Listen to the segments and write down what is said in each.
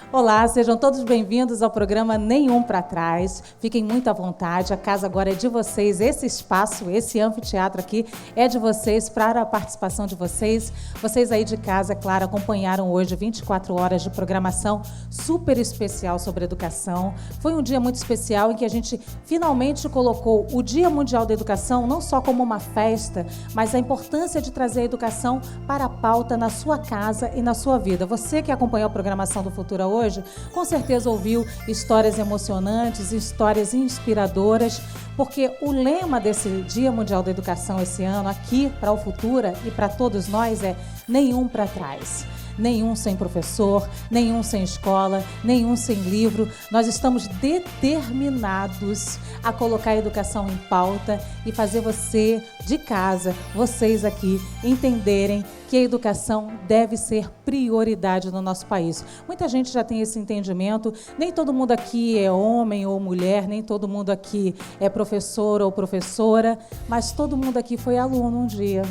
Olá, sejam todos bem-vindos ao programa Nenhum para Trás. Fiquem muito à vontade, a casa agora é de vocês, esse espaço, esse anfiteatro aqui é de vocês, para a participação de vocês. Vocês aí de casa, é claro, acompanharam hoje 24 horas de programação super especial sobre educação. Foi um dia muito especial em que a gente finalmente colocou o Dia Mundial da Educação não só como uma festa, mas a importância de trazer a educação para a pauta na sua casa e na sua vida. Você que acompanhou a programação do Futura hoje, com certeza ouviu histórias emocionantes, histórias inspiradoras, porque o lema desse Dia Mundial da Educação esse ano, aqui para o Futura e para todos nós, é nenhum para trás. Nenhum sem professor, nenhum sem escola, nenhum sem livro. Nós estamos determinados a colocar a educação em pauta e fazer você de casa, vocês aqui, entenderem que a educação deve ser prioridade no nosso país. Muita gente já tem esse entendimento, nem todo mundo aqui é homem ou mulher, nem todo mundo aqui é professor ou professora, mas todo mundo aqui foi aluno um dia.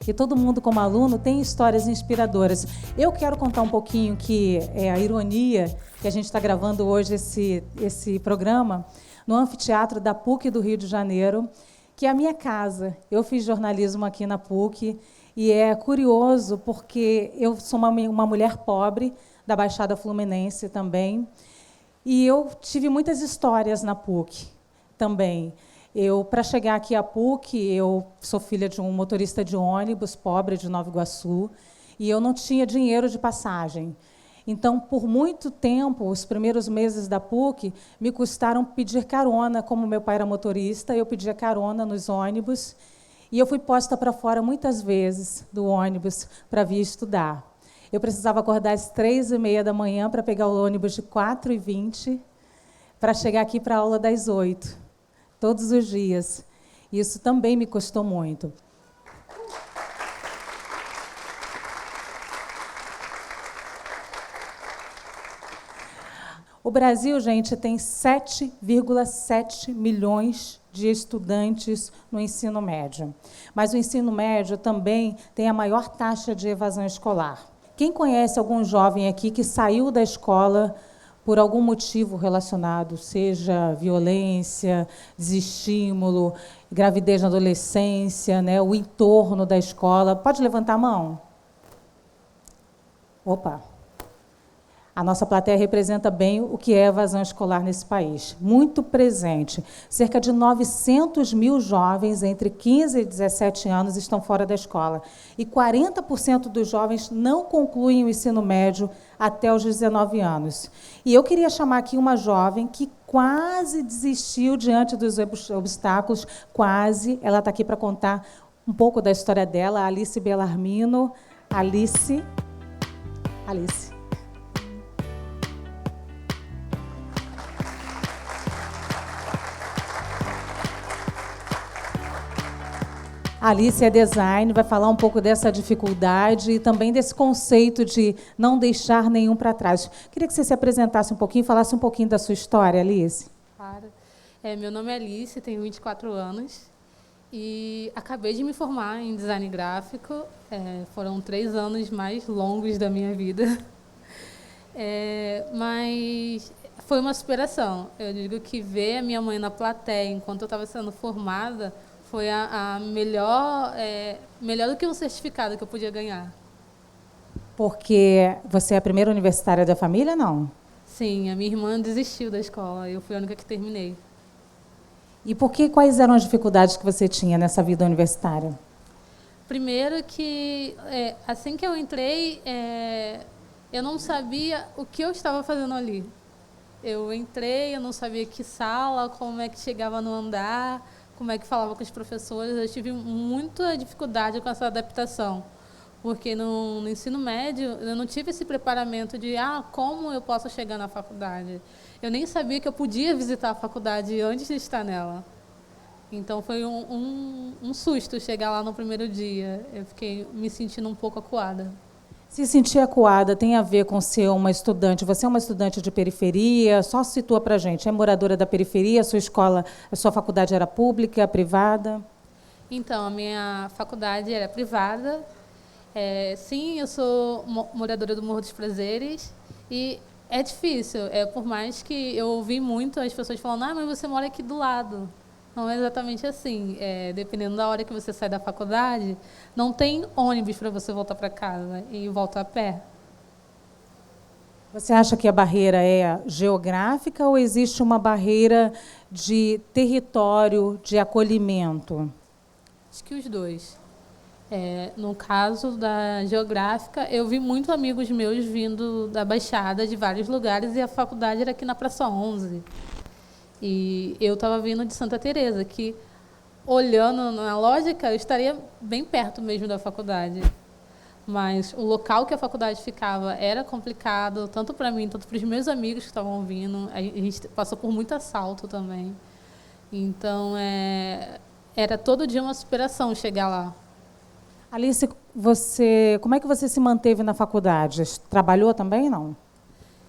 E todo mundo, como aluno, tem histórias inspiradoras. Eu quero contar um pouquinho, que é a ironia, que a gente está gravando hoje esse programa, no anfiteatro da PUC do Rio de Janeiro, que é a minha casa. Eu fiz jornalismo aqui na PUC, e é curioso, porque eu sou uma mulher pobre, da Baixada Fluminense também, e eu tive muitas histórias na PUC também. Para chegar aqui à PUC, eu sou filha de um motorista de ônibus, pobre, de Nova Iguaçu, e eu não tinha dinheiro de passagem. Então, por muito tempo, os primeiros meses da PUC, me custaram pedir carona. Como meu pai era motorista, eu pedia carona nos ônibus, e eu fui posta para fora muitas vezes do ônibus para vir estudar. Eu precisava acordar às 3h30 da manhã para pegar o ônibus de 4h20, para chegar aqui para a aula das 8h. Todos os dias. Isso também me custou muito. O Brasil, gente, tem 7,7 milhões de estudantes no ensino médio. Mas o ensino médio também tem a maior taxa de evasão escolar. Quem conhece algum jovem aqui que saiu da escola por algum motivo relacionado, seja violência, desestímulo, gravidez na adolescência, né, o entorno da escola? Pode levantar a mão? Opa! A nossa plateia representa bem o que é evasão escolar nesse país. Muito presente. Cerca de 900 mil jovens entre 15 e 17 anos estão fora da escola. E 40% dos jovens não concluem o ensino médio até os 19 anos. E eu queria chamar aqui uma jovem que quase desistiu diante dos obstáculos, quase. Ela está aqui para contar um pouco da história dela, a Alice Bellarmino. Alice. A Alice é design, vai falar um pouco dessa dificuldade e também desse conceito de não deixar nenhum para trás. Queria que você se apresentasse um pouquinho, falasse um pouquinho da sua história, Alice. Claro. Meu nome é Alice, tenho 24 anos e acabei de me formar em design gráfico. Foram 3 anos mais longos da minha vida. Mas foi uma superação. Eu digo que ver a minha mãe na plateia enquanto eu estava sendo formada foi a melhor do que um certificado que eu podia ganhar. Porque você é a primeira universitária da família, não? Sim, a minha irmã desistiu da escola, eu fui a única que terminei. E quais eram as dificuldades que você tinha nessa vida universitária? Primeiro que, assim que eu entrei, eu não sabia o que eu estava fazendo ali. Eu entrei, eu não sabia que sala, como é que chegava no andar, como é que falava com os professores. Eu tive muita dificuldade com essa adaptação, porque no ensino médio eu não tive esse preparamento de como eu posso chegar na faculdade. Eu nem sabia que eu podia visitar a faculdade antes de estar nela. Então foi um susto chegar lá no primeiro dia. Eu fiquei me sentindo um pouco acuada. Se sentir acuada tem a ver com ser uma estudante. Você é uma estudante de periferia? Só situa para a gente. É moradora da periferia? A sua faculdade era pública, privada? Então, a minha faculdade era privada. Sim, eu sou moradora do Morro dos Prazeres. E É difícil, por mais que eu ouvi muito as pessoas falando, mas você mora aqui do lado. Não é exatamente assim. Dependendo da hora que você sai da faculdade, não tem ônibus para você voltar para casa e voltar a pé. Você acha que a barreira é geográfica ou existe uma barreira de território, de acolhimento? Acho que os dois. No caso da geográfica, eu vi muitos amigos meus vindo da Baixada, de vários lugares, e a faculdade era aqui na Praça 11. E eu estava vindo de Santa Teresa, que, olhando na lógica, eu estaria bem perto mesmo da faculdade. Mas o local que a faculdade ficava era complicado, tanto para mim, tanto para os meus amigos que estavam vindo. A gente passou por muito assalto também. Então, era todo dia uma superação chegar lá. Alice, como é que você se manteve na faculdade? Trabalhou também, não?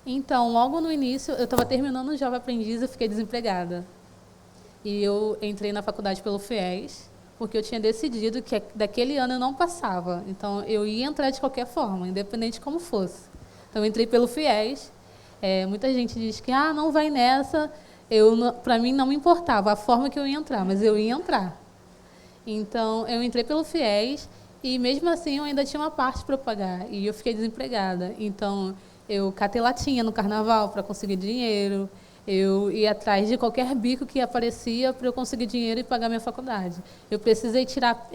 Então, logo no início, eu estava terminando o Jovem Aprendiz e fiquei desempregada. E eu entrei na faculdade pelo FIES, porque eu tinha decidido que daquele ano eu não passava. Então, eu ia entrar de qualquer forma, independente de como fosse. Então, eu entrei pelo FIES. Muita gente diz que não vai nessa. Para mim, não me importava a forma que eu ia entrar, mas eu ia entrar. Então, eu entrei pelo FIES e, mesmo assim, eu ainda tinha uma parte para pagar. E eu fiquei desempregada. Então, eu catei latinha no carnaval para conseguir dinheiro. Eu ia atrás de qualquer bico que aparecia para eu conseguir dinheiro e pagar minha faculdade. Eu precisei tirar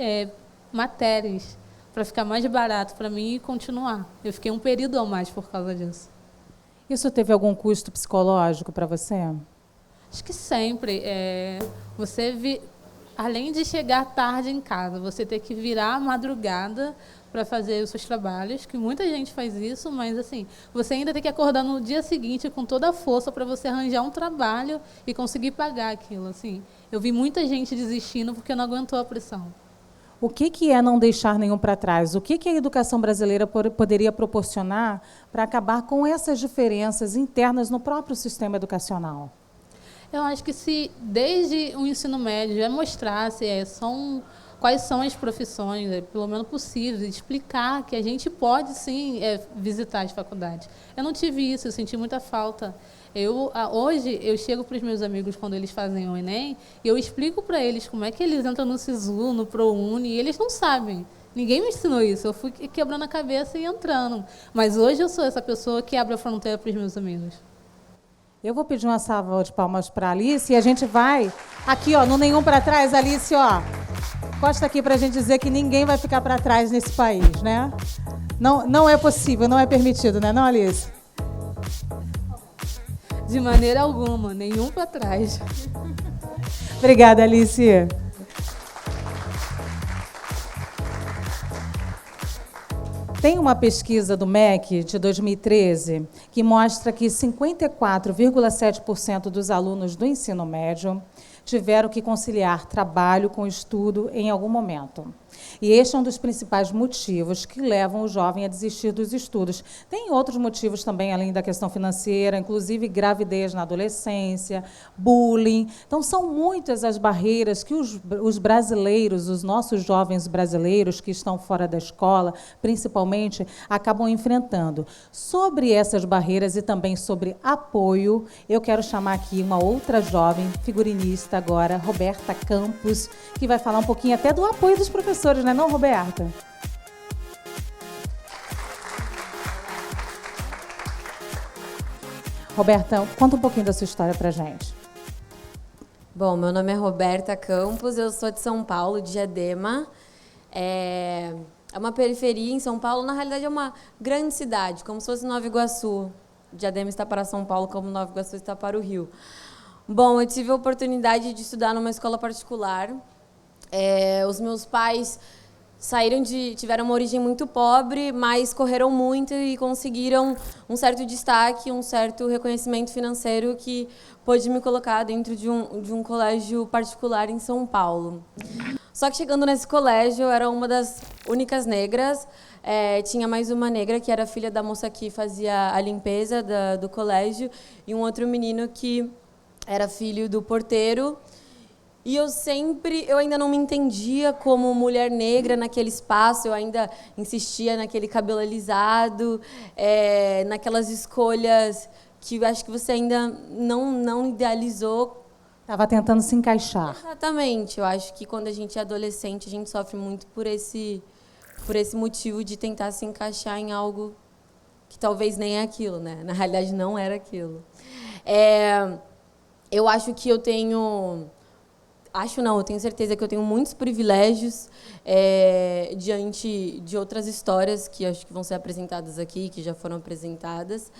matérias para ficar mais barato para mim e continuar. Eu fiquei um período a mais por causa disso. Isso teve algum custo psicológico para você? Acho que sempre. Além de chegar tarde em casa, você ter que virar à madrugada para fazer os seus trabalhos, que muita gente faz isso, mas assim, você ainda tem que acordar no dia seguinte com toda a força para você arranjar um trabalho e conseguir pagar aquilo. Assim, eu vi muita gente desistindo porque não aguentou a pressão. O que é não deixar nenhum para trás? O que a educação brasileira poderia proporcionar para acabar com essas diferenças internas no próprio sistema educacional? Eu acho que se desde o ensino médio já mostrasse quais são as profissões, pelo menos possíveis, explicar que a gente pode, sim, visitar as faculdades. Eu não tive isso, eu senti muita falta. Hoje, eu chego para os meus amigos quando eles fazem o Enem e eu explico para eles como é que eles entram no SISU, no ProUni, e eles não sabem. Ninguém me ensinou isso, eu fui quebrando a cabeça e entrando. Mas hoje eu sou essa pessoa que abre a fronteira para os meus amigos. Eu vou pedir uma salva de palmas para a Alice e a gente vai aqui, no Nenhum para Trás, Alice, Costa aqui para a gente dizer que ninguém vai ficar para trás nesse país, né? Não é possível, não é permitido, né, não, Alice? De maneira alguma, nenhum para trás. Obrigada, Alice. Tem uma pesquisa do MEC de 2013 que mostra que 54,7% dos alunos do ensino médio tiveram que conciliar trabalho com estudo em algum momento. E este é um dos principais motivos que levam o jovem a desistir dos estudos. Tem outros motivos também, além da questão financeira, inclusive gravidez na adolescência, bullying. Então, são muitas as barreiras que os brasileiros, os nossos jovens brasileiros que estão fora da escola, principalmente, acabam enfrentando. Sobre essas barreiras e também sobre apoio, eu quero chamar aqui uma outra jovem figurinista agora, Roberta Campos, que vai falar um pouquinho até do apoio dos professores, não é não, Roberta? Roberta, conta um pouquinho da sua história pra gente. Bom, meu nome é Roberta Campos, eu sou de São Paulo, de Diadema. É uma periferia em São Paulo, na realidade é uma grande cidade, como se fosse Nova Iguaçu. Diadema está para São Paulo, como Nova Iguaçu está para o Rio. Bom, eu tive a oportunidade de estudar numa escola particular. Os meus pais tiveram uma origem muito pobre, mas correram muito e conseguiram um certo destaque, um certo reconhecimento financeiro que pôde me colocar dentro de um colégio particular em São Paulo. Só que chegando nesse colégio, eu era uma das únicas negras. Tinha mais uma negra, que era filha da moça que fazia a limpeza do colégio, e um outro menino que era filho do porteiro. E eu ainda não me entendia como mulher negra naquele espaço, eu ainda insistia naquele cabelo alisado, naquelas escolhas que eu acho que você ainda não idealizou. Estava tentando se encaixar. Exatamente, eu acho que quando a gente é adolescente, a gente sofre muito por esse motivo de tentar se encaixar em algo que talvez nem é aquilo, né? Na realidade, não era aquilo. Eu acho que eu tenho... eu tenho certeza que eu tenho muitos privilégios diante de outras histórias que acho que vão ser apresentadas aqui, que já foram apresentadas,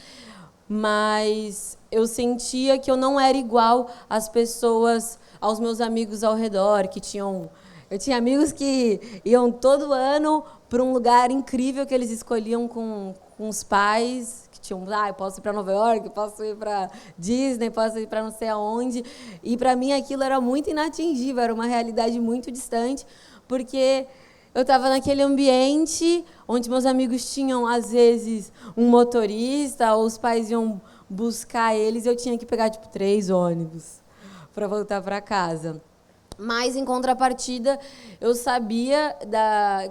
mas eu sentia que eu não era igual às pessoas, aos meus amigos ao redor, que tinham... Eu tinha amigos que iam todo ano para um lugar incrível que eles escolhiam com os pais, que tinham, eu posso ir para Nova York, posso ir para Disney, posso ir para não sei aonde. E para mim aquilo era muito inatingível, era uma realidade muito distante, porque eu estava naquele ambiente onde meus amigos tinham, às vezes, um motorista, ou os pais iam buscar eles, e eu tinha que pegar, 3 ônibus para voltar para casa. Mas, em contrapartida, eu sabia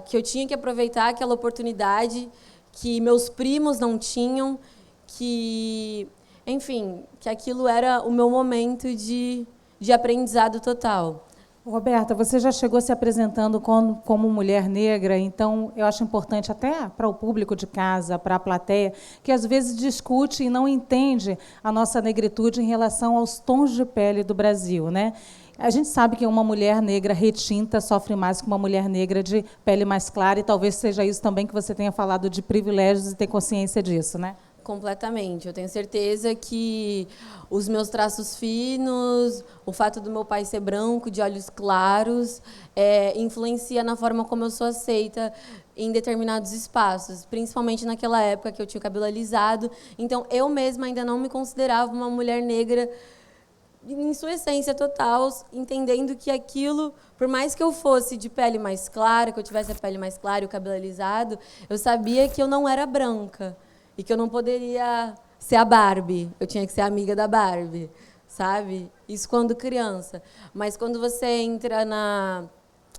que eu tinha que aproveitar aquela oportunidade que meus primos não tinham, que, enfim, que aquilo era o meu momento de aprendizado total. Roberta, você já chegou se apresentando como mulher negra, então eu acho importante até para o público de casa, para a plateia, que às vezes discute e não entende a nossa negritude em relação aos tons de pele do Brasil, né? A gente sabe que uma mulher negra retinta sofre mais que uma mulher negra de pele mais clara, e talvez seja isso também que você tenha falado de privilégios e ter consciência disso, né? Completamente. Eu tenho certeza que os meus traços finos, o fato do meu pai ser branco, de olhos claros, influencia na forma como eu sou aceita em determinados espaços, principalmente naquela época que eu tinha o cabelo alisado. Então, eu mesma ainda não me considerava uma mulher negra em sua essência total, entendendo que aquilo, por mais que eu fosse de pele mais clara, que eu tivesse a pele mais clara e o cabelo alisado, eu sabia que eu não era branca e que eu não poderia ser a Barbie, eu tinha que ser amiga da Barbie, sabe? Isso quando criança. Mas quando você entra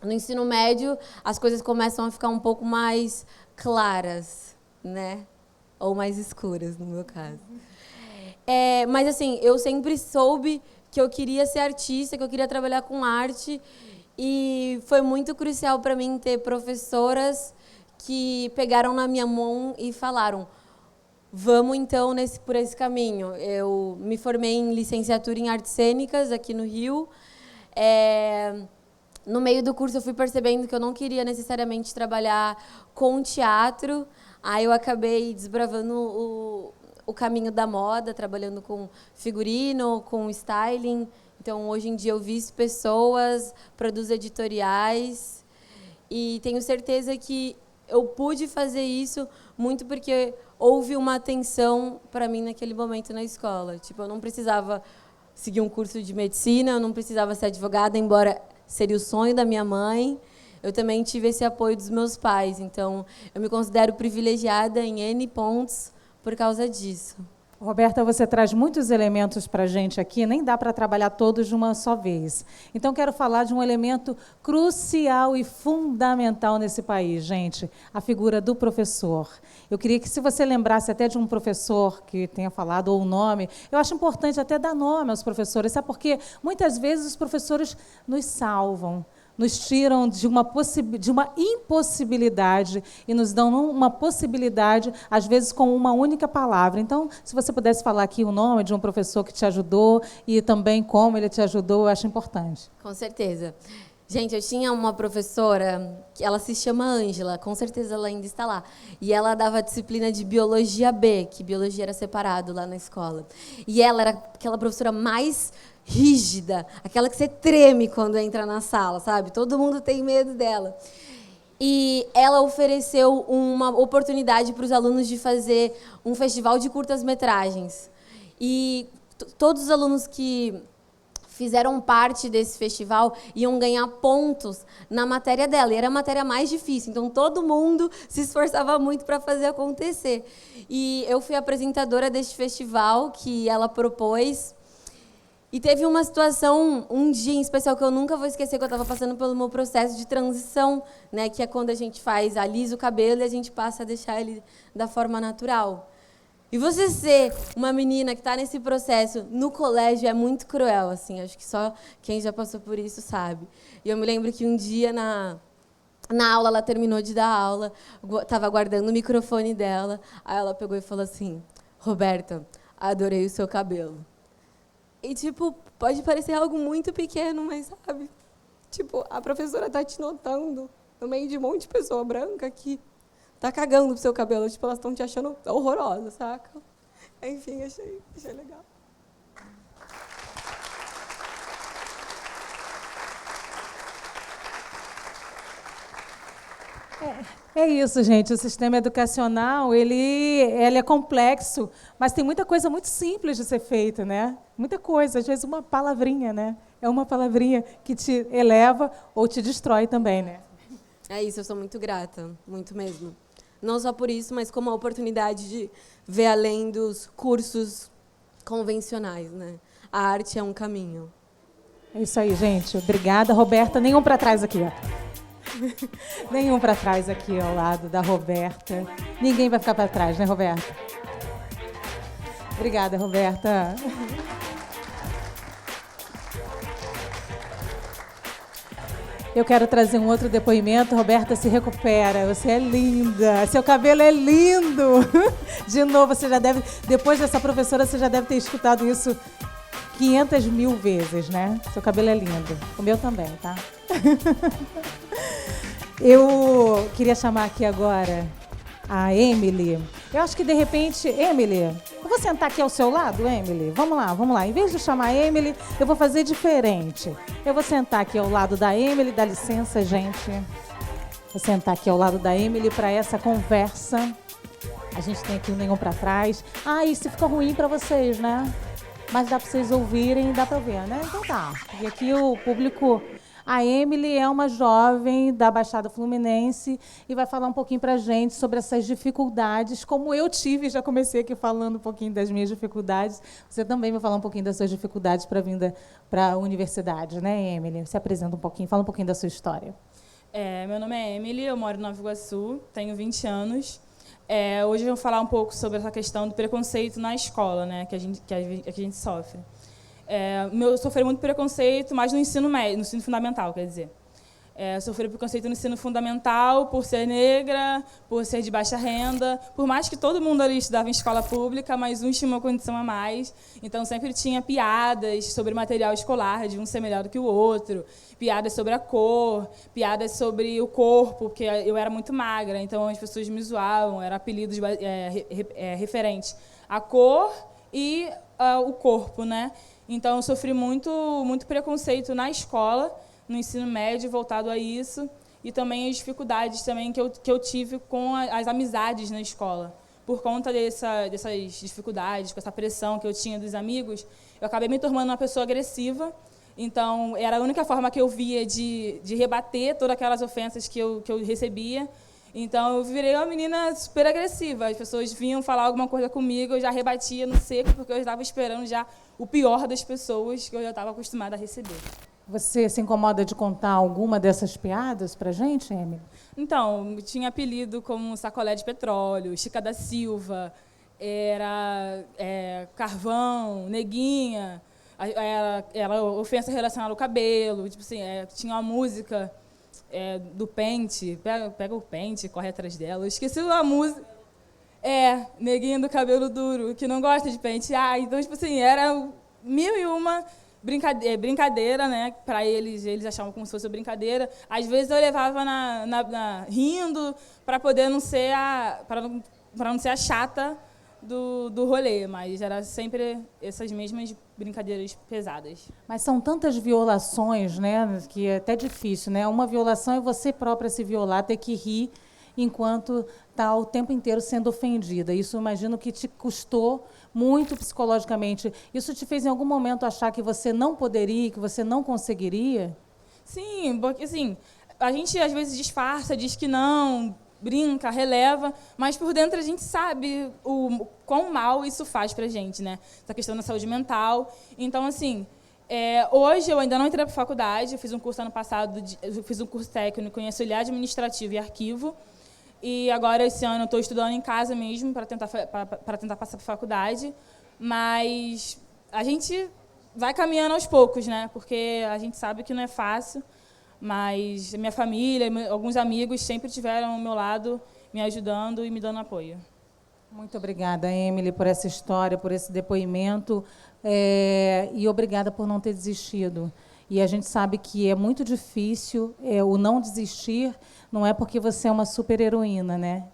no ensino médio, as coisas começam a ficar um pouco mais claras, né? Ou mais escuras, no meu caso. Mas, assim, eu sempre soube que eu queria ser artista, que eu queria trabalhar com arte, e foi muito crucial para mim ter professoras que pegaram na minha mão e falaram: vamos, então, por esse caminho. Eu me formei em licenciatura em artes cênicas aqui no Rio. No meio do curso, eu fui percebendo que eu não queria necessariamente trabalhar com teatro. Aí eu acabei desbravando o caminho da moda, trabalhando com figurino, com styling. Então, hoje em dia, eu visto pessoas, produzo editoriais. E tenho certeza que eu pude fazer isso muito porque houve uma atenção para mim naquele momento na escola. Tipo, eu não precisava seguir um curso de medicina, eu não precisava ser advogada, embora seria o sonho da minha mãe. Eu também tive esse apoio dos meus pais. Então, eu me considero privilegiada em N pontos por causa disso. Roberta, você traz muitos elementos para a gente aqui, nem dá para trabalhar todos de uma só vez. Então, quero falar de um elemento crucial e fundamental nesse país, gente, a figura do professor. Eu queria que, se você lembrasse até de um professor que tenha falado, ou o nome, eu acho importante até dar nome aos professores, sabe? Porque muitas vezes os professores nos salvam, nos tiram de uma impossibilidade e nos dão uma possibilidade, às vezes, com uma única palavra. Então, se você pudesse falar aqui o nome de um professor que te ajudou e também como ele te ajudou, eu acho importante. Com certeza. Gente, eu tinha uma professora, que ela se chama Ângela, com certeza ela ainda está lá. E ela dava disciplina de Biologia B, que Biologia era separado lá na escola. E ela era aquela professora mais rígida, aquela que você treme quando entra na sala, sabe? Todo mundo tem medo dela. E ela ofereceu uma oportunidade para os alunos de fazer um festival de curtas-metragens. E todos os alunos que fizeram parte desse festival iam ganhar pontos na matéria dela. E era a matéria mais difícil, então todo mundo se esforçava muito para fazer acontecer. E eu fui apresentadora deste festival que ela propôs. E teve uma situação, um dia em especial que eu nunca vou esquecer, que eu estava passando pelo meu processo de transição, né, que é quando a gente alisa o cabelo e a gente passa a deixar ele da forma natural. E você ser uma menina que está nesse processo no colégio é muito cruel, assim, acho que só quem já passou por isso sabe. E eu me lembro que um dia na aula, ela terminou de dar aula, estava guardando o microfone dela, aí ela pegou e falou assim: Roberta, adorei o seu cabelo. E, tipo, pode parecer algo muito pequeno, mas, sabe, tipo, a professora tá te notando no meio de um monte de pessoa branca que tá cagando pro seu cabelo. Tipo, elas estão te achando horrorosa, saca? Enfim, achei legal. É isso, gente. O sistema educacional, ele é complexo, mas tem muita coisa muito simples de ser feita, né? Muita coisa, às vezes uma palavrinha, né? É uma palavrinha que te eleva ou te destrói também, né? É isso, eu sou muito grata, muito mesmo. Não só por isso, mas como a oportunidade de ver além dos cursos convencionais, né? A arte é um caminho. É isso aí, gente. Obrigada, Roberta. Nenhum para trás aqui, ó. Nenhum para trás aqui ao lado da Roberta. Ninguém vai ficar para trás, né, Roberta? Obrigada, Roberta. Eu quero trazer um outro depoimento. Roberta, se recupera. Você é linda. Seu cabelo é lindo. De novo, você já deve... Depois dessa professora, você já deve ter escutado isso 500 mil vezes, né? Seu cabelo é lindo. O meu também, tá? Eu queria chamar aqui agora a Emily. Eu acho que, de repente... Emily, eu vou sentar aqui ao seu lado, Emily? Vamos lá. Em vez de chamar a Emily, eu vou fazer diferente. Eu vou sentar aqui ao lado da Emily. Dá licença, gente. Vou sentar aqui ao lado da Emily para essa conversa. A gente tem aqui o Nenhum para trás. Ah, isso ficou ruim para vocês, né? Mas dá para vocês ouvirem, dá para ver, né? Então tá. E aqui o público... A Emily é uma jovem da Baixada Fluminense e vai falar um pouquinho para a gente sobre essas dificuldades, como eu tive, já comecei aqui falando um pouquinho das minhas dificuldades. Você também vai falar um pouquinho das suas dificuldades para a vinda para a universidade, né, Emily? Se apresenta um pouquinho, fala um pouquinho da sua história. Meu nome é Emily, eu moro em Nova Iguaçu, tenho 20 anos. Hoje eu vou falar um pouco sobre essa questão do preconceito na escola, né, que a gente sofre. Eu sofri muito preconceito, mas no ensino médio, no ensino fundamental, quer dizer. Sofri preconceito no ensino fundamental por ser negra, por ser de baixa renda, por mais que todo mundo ali estudava em escola pública, mas uns tinham uma condição a mais. Então, sempre tinha piadas sobre material escolar, de um ser melhor do que o outro, piadas sobre a cor, piadas sobre o corpo, porque eu era muito magra, então as pessoas me zoavam, eram apelidos referentes à cor e o corpo, né? Então, eu sofri muito preconceito na escola, no ensino médio, voltado a isso, e também as dificuldades também que eu tive com as amizades na escola. Por conta dessas dificuldades, com essa pressão que eu tinha dos amigos, eu acabei me tornando uma pessoa agressiva. Então, era a única forma que eu via de rebater todas aquelas ofensas que eu recebia. Então, eu virei uma menina super agressiva. As pessoas vinham falar alguma coisa comigo, eu já rebatia no seco, porque eu estava esperando já o pior das pessoas que eu já estava acostumada a receber. Você se incomoda de contar alguma dessas piadas para a gente, Emily? Então, tinha apelido como Sacolé de Petróleo, Chica da Silva, era Carvão, Neguinha, era ofensa relacionada ao cabelo, tipo assim, tinha uma música... do pente, pega o pente, corre atrás dela. Eu esqueci a música. Neguinho do cabelo duro, que não gosta de pentear. Então, tipo assim, era 1001 brincadeira, né? Para eles achavam como se fosse uma brincadeira. Às vezes eu levava rindo para poder não ser para não ser a chata do rolê, mas era sempre essas mesmas brincadeiras pesadas. Mas são tantas violações, né, que é até difícil, né? Uma violação é você própria se violar, ter que rir enquanto está o tempo inteiro sendo ofendida. Isso, eu imagino que te custou muito psicologicamente. Isso te fez, em algum momento, achar que você não poderia, que você não conseguiria? Sim, porque assim, a gente às vezes disfarça, diz que não, brinca, releva, mas por dentro a gente sabe o quão mal isso faz para a gente, né? Essa questão da saúde mental. Então, assim, Hoje eu ainda não entrei para a faculdade, eu fiz um curso ano passado, eu fiz um curso técnico em auxiliar administrativo e arquivo, e agora esse ano eu estou estudando em casa mesmo para tentar passar para a faculdade, mas a gente vai caminhando aos poucos, né? Porque a gente sabe que não é fácil, mas minha família, alguns amigos sempre estiveram ao meu lado, me ajudando e me dando apoio. Muito obrigada, Emily, por essa história, por esse depoimento, e obrigada por não ter desistido. E a gente sabe que é muito difícil o não desistir, não é porque você é uma super-heroína, né?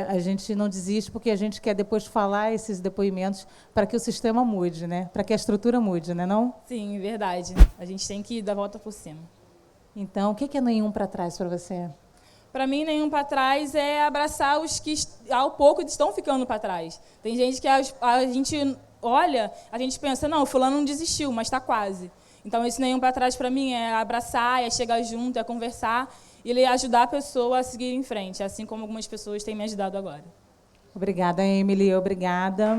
A gente não desiste porque a gente quer depois falar esses depoimentos para que o sistema mude, né? Para que a estrutura mude, né, não? Sim, verdade. A gente tem que dar a volta por cima. Então, o que é nenhum para trás para você? Para mim, nenhum para trás é abraçar os que, ao pouco, estão ficando para trás. Tem gente que a gente olha, a gente pensa, não, fulano não desistiu, mas está quase. Então, esse nenhum para trás, para mim, é abraçar, é chegar junto, é conversar e ajudar a pessoa a seguir em frente, assim como algumas pessoas têm me ajudado agora. Obrigada, Emily. Obrigada.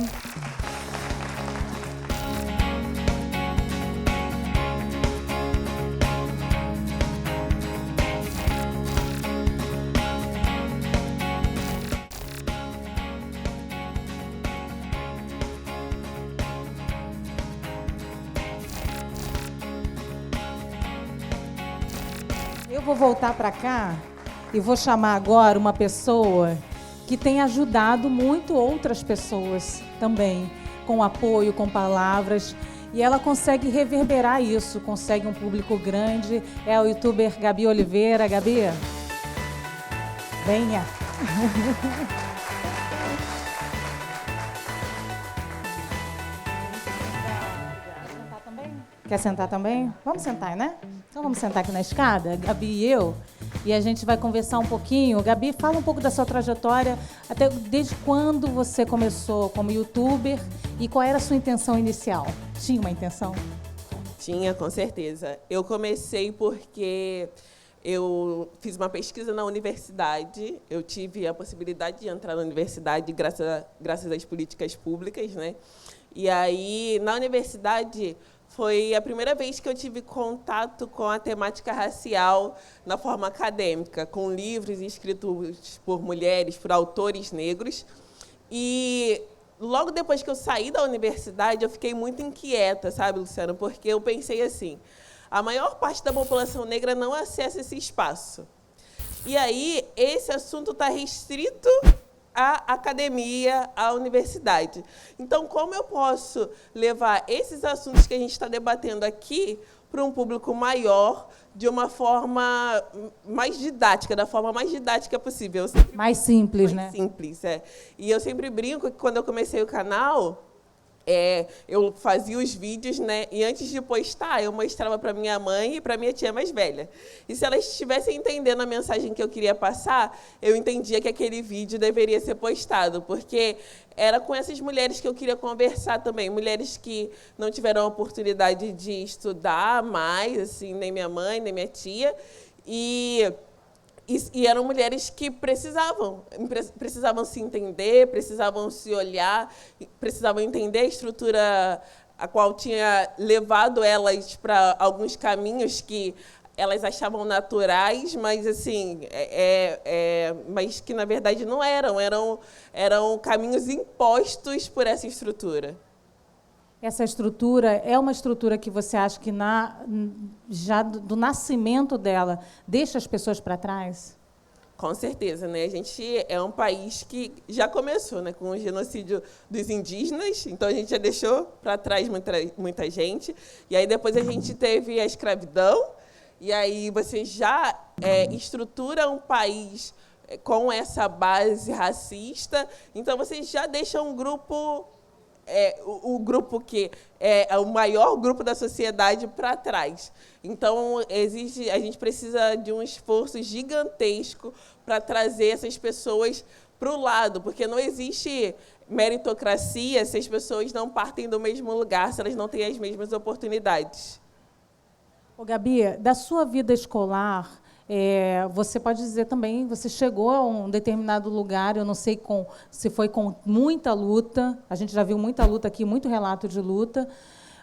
Eu vou voltar para cá e vou chamar agora uma pessoa que tem ajudado muito outras pessoas também, com apoio, com palavras, e ela consegue reverberar isso, consegue um público grande. É a youtuber Gabi Oliveira. Gabi, venha. Quer sentar também? Vamos sentar, né? Então vamos sentar aqui na escada, Gabi e eu, e a gente vai conversar um pouquinho. Gabi, fala um pouco da sua trajetória, até desde quando você começou como youtuber e qual era a sua intenção inicial? Tinha uma intenção? Tinha, com certeza. Eu comecei porque eu fiz uma pesquisa na universidade, eu tive a possibilidade de entrar na universidade graças às políticas públicas, né? E aí, na universidade, foi a primeira vez que eu tive contato com a temática racial na forma acadêmica, com livros escritos por mulheres, por autores negros. E logo depois que eu saí da universidade, eu fiquei muito inquieta, sabe, Luciano? Porque eu pensei assim, a maior parte da população negra não acessa esse espaço. E aí, esse assunto está restrito à academia, à universidade. Então, como eu posso levar esses assuntos que a gente está debatendo aqui para um público maior, de uma forma mais didática, da forma mais didática possível? Mais simples, né? Mais simples, é. E eu sempre brinco que, quando eu comecei o canal, eu fazia os vídeos, né? E antes de postar, eu mostrava para minha mãe e para minha tia mais velha. E se elas estivessem entendendo a mensagem que eu queria passar, eu entendia que aquele vídeo deveria ser postado, porque era com essas mulheres que eu queria conversar também, mulheres que não tiveram a oportunidade de estudar mais, assim, nem minha mãe, nem minha tia, e eram mulheres que precisavam se entender, precisavam se olhar, precisavam entender a estrutura a qual tinha levado elas para alguns caminhos que elas achavam naturais, mas assim, mas que na verdade não eram caminhos impostos por essa estrutura. Essa estrutura é uma estrutura que você acha que já do nascimento dela deixa as pessoas para trás? Com certeza, né? A gente é um país que já começou, né, com o genocídio dos indígenas, então a gente já deixou para trás muita gente, e aí depois a gente teve a escravidão, e aí você já estrutura um país com essa base racista, então você já deixa um grupo, o grupo que é o maior grupo da sociedade, para trás. Então, a gente precisa de um esforço gigantesco para trazer essas pessoas para o lado, porque não existe meritocracia se as pessoas não partem do mesmo lugar, se elas não têm as mesmas oportunidades. Ô, Gabi, da sua vida escolar, você pode dizer também, você chegou a um determinado lugar, eu não sei se foi com muita luta, a gente já viu muita luta aqui, muito relato de luta,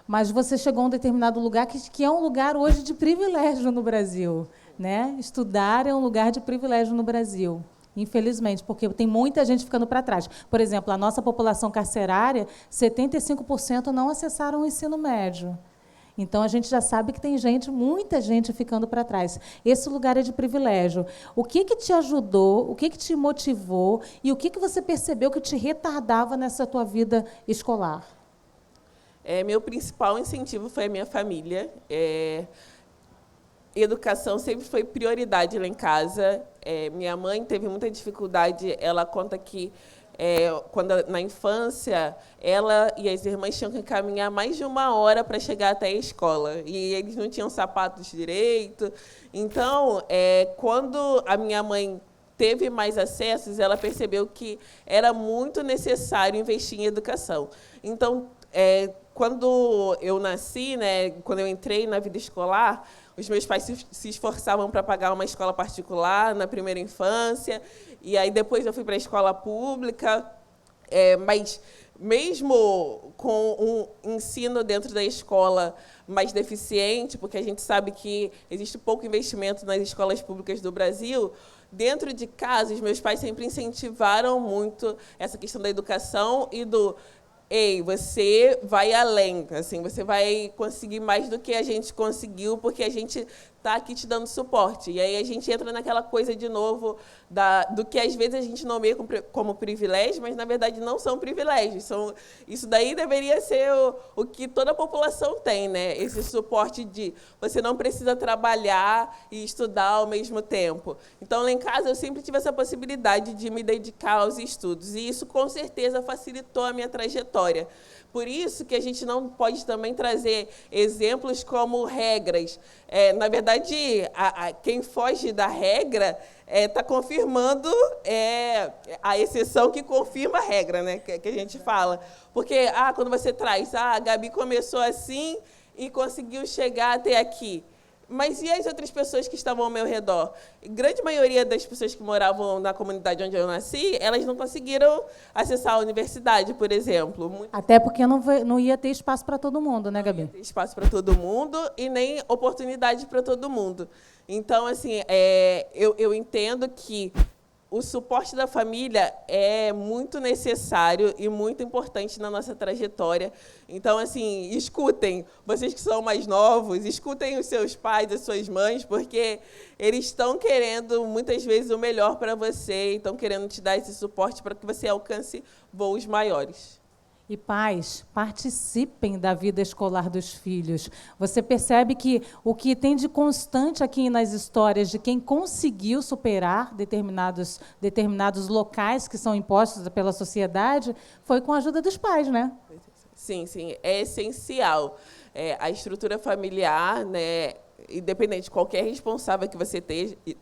mas você chegou a um determinado lugar que é um lugar hoje de privilégio no Brasil, né? Estudar é um lugar de privilégio no Brasil, infelizmente, porque tem muita gente ficando para trás. Por exemplo, a nossa população carcerária, 75% não acessaram o ensino médio. Então, a gente já sabe que tem gente, muita gente ficando para trás. Esse lugar é de privilégio. O que te ajudou, o que te motivou e o que você percebeu que te retardava nessa tua vida escolar? Meu principal incentivo foi a minha família. Educação sempre foi prioridade lá em casa. Minha mãe teve muita dificuldade. Ela conta que, quando na infância, ela e as irmãs tinham que caminhar mais de 1 hora para chegar até a escola. E eles não tinham sapatos direito. Então, quando a minha mãe teve mais acessos, ela percebeu que era muito necessário investir em educação. Então, quando eu nasci, né, quando eu entrei na vida escolar, os meus pais se esforçavam para pagar uma escola particular na primeira infância, e aí depois eu fui para a escola pública, mas mesmo com um ensino dentro da escola mais deficiente, porque a gente sabe que existe pouco investimento nas escolas públicas do Brasil, dentro de casa, os meus pais sempre incentivaram muito essa questão da educação e do ei, você vai além, assim, você vai conseguir mais do que a gente conseguiu, porque a gente está aqui te dando suporte. E aí a gente entra naquela coisa, de novo, do que às vezes a gente nomeia como privilégio, mas, na verdade, não são privilégios. Isso daí deveria ser o que toda a população tem, né? Esse suporte de você não precisa trabalhar e estudar ao mesmo tempo. Então, lá em casa, eu sempre tive essa possibilidade de me dedicar aos estudos. E isso, com certeza, facilitou a minha trajetória. Por isso que a gente não pode também trazer exemplos como regras. Na verdade, quem foge da regra está confirmando a exceção que confirma a regra, né, que a gente fala. Porque quando você traz, a Gabi começou assim e conseguiu chegar até aqui. Mas e as outras pessoas que estavam ao meu redor? A grande maioria das pessoas que moravam na comunidade onde eu nasci, elas não conseguiram acessar a universidade, por exemplo. Até porque não ia ter espaço para todo mundo, né, Gabi? Não ia ter espaço para todo mundo e nem oportunidade para todo mundo. Então, assim, eu entendo que o suporte da família é muito necessário e muito importante na nossa trajetória. Então, assim, escutem, vocês que são mais novos, escutem os seus pais, as suas mães, porque eles estão querendo, muitas vezes, o melhor para você, estão querendo te dar esse suporte para que você alcance voos maiores. E pais, participem da vida escolar dos filhos. Você percebe que o que tem de constante aqui nas histórias de quem conseguiu superar determinados locais que são impostos pela sociedade foi com a ajuda dos pais, né? Sim, sim, é essencial. A estrutura familiar, né, independente de qualquer responsável que você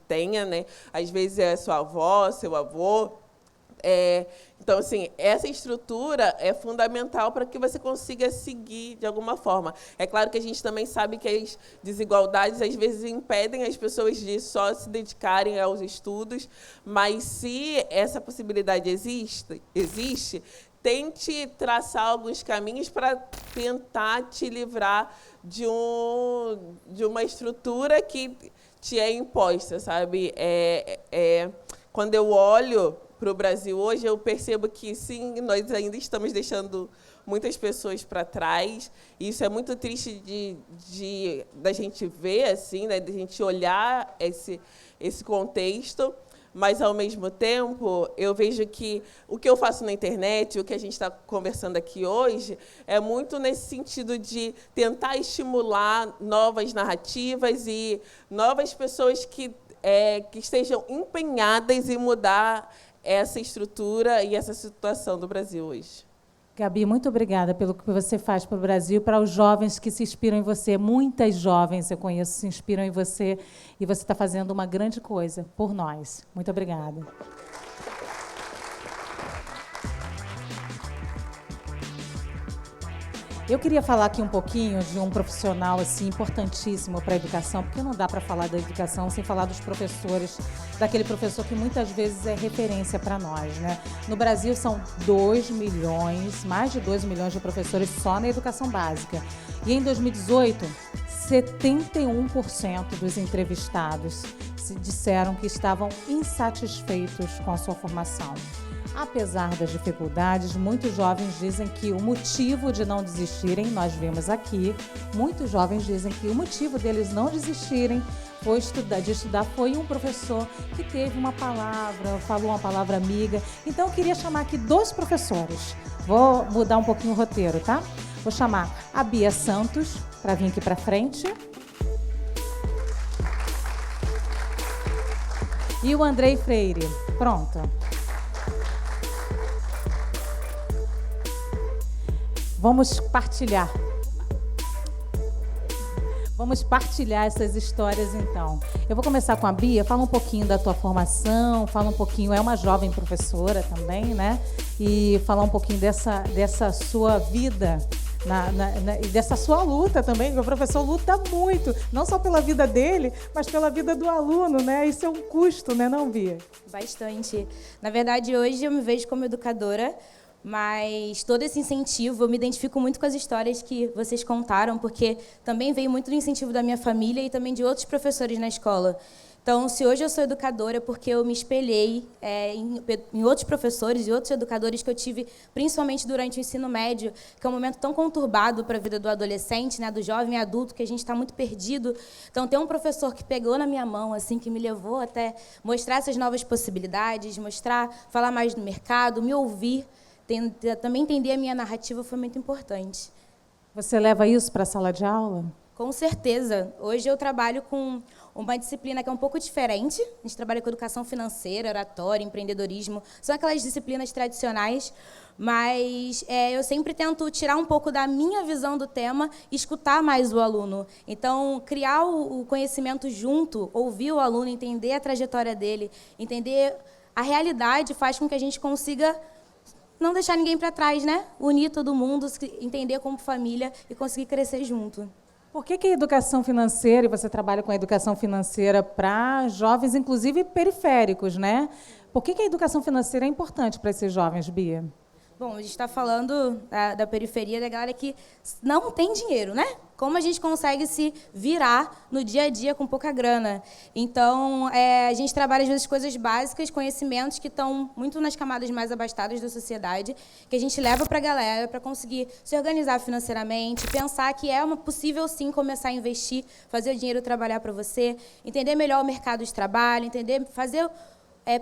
tenha, né, às vezes é sua avó, seu avô. Então, assim, essa estrutura é fundamental para que você consiga seguir de alguma forma. É claro que a gente também sabe que as desigualdades, às vezes, impedem as pessoas de só se dedicarem aos estudos, mas se essa possibilidade existe, tente traçar alguns caminhos para tentar te livrar de uma estrutura que te é imposta, sabe? Quando eu olho para o Brasil hoje, eu percebo que, sim, nós ainda estamos deixando muitas pessoas para trás. E isso é muito triste da gente ver, assim, né, da gente olhar esse contexto. Mas, ao mesmo tempo, eu vejo que o que eu faço na internet, o que a gente está conversando aqui hoje, é muito nesse sentido de tentar estimular novas narrativas e novas pessoas que estejam empenhadas em mudar essa estrutura e essa situação do Brasil hoje. Gabi, muito obrigada pelo que você faz para o Brasil, para os jovens que se inspiram em você. Muitas jovens, eu conheço, se inspiram em você, e você está fazendo uma grande coisa por nós. Muito obrigada. Eu queria falar aqui um pouquinho de um profissional assim importantíssimo para a educação, porque não dá para falar da educação sem falar dos professores, daquele professor que muitas vezes é referência para nós, né? No Brasil são 2 milhões, mais de 2 milhões de professores só na educação básica. E em 2018, 71% dos entrevistados disseram que estavam insatisfeitos com a sua formação. Apesar das dificuldades, muitos jovens dizem que o motivo de não desistirem, nós vimos aqui, muitos jovens dizem que o motivo deles não desistirem de estudar foi um professor que teve uma palavra, falou uma palavra amiga. Então, eu queria chamar aqui 2 professores. Vou mudar um pouquinho o roteiro, tá? Vou chamar a Bia Santos para vir aqui para frente. E o Andrei Freire. Pronto. Vamos partilhar. Vamos partilhar essas histórias, então. Eu vou começar com a Bia. Fala um pouquinho da tua formação, fala um pouquinho... É uma jovem professora também, né? E falar um pouquinho dessa sua vida e dessa sua luta também, porque o professor luta muito, não só pela vida dele, mas pela vida do aluno, né? Isso é um custo, né, não, Bia? Bastante. Na verdade, hoje eu me vejo como educadora, mas todo esse incentivo, eu me identifico muito com as histórias que vocês contaram, porque também veio muito do incentivo da minha família e também de outros professores na escola. Então, se hoje eu sou educadora, é porque eu me espelhei em outros professores e outros educadores que eu tive, principalmente durante o ensino médio, que é um momento tão conturbado para a vida do adolescente, né, do jovem adulto, que a gente está muito perdido. Então, ter um professor que pegou na minha mão, assim, que me levou até mostrar essas novas possibilidades, falar mais do mercado, me ouvir, também entender a minha narrativa foi muito importante. Você leva isso para a sala de aula? Com certeza. Hoje eu trabalho com uma disciplina que é um pouco diferente. A gente trabalha com educação financeira, oratória, empreendedorismo. São aquelas disciplinas tradicionais, mas eu sempre tento tirar um pouco da minha visão do tema e escutar mais o aluno. Então, criar o conhecimento junto, ouvir o aluno, entender a trajetória dele, entender a realidade, faz com que a gente consiga não deixar ninguém para trás, né? Unir todo mundo, entender como família e conseguir crescer junto. Por que a educação financeira, e você trabalha com a educação financeira para jovens, inclusive periféricos, né? Por que a educação financeira é importante para esses jovens, Bia? Bom, a gente está falando da periferia, da galera que não tem dinheiro, né? Como a gente consegue se virar no dia a dia com pouca grana? Então, a gente trabalha, às vezes, coisas básicas, conhecimentos que estão muito nas camadas mais abastadas da sociedade, que a gente leva para a galera para conseguir se organizar financeiramente, pensar que possível, sim, começar a investir, fazer o dinheiro trabalhar para você, entender melhor o mercado de trabalho,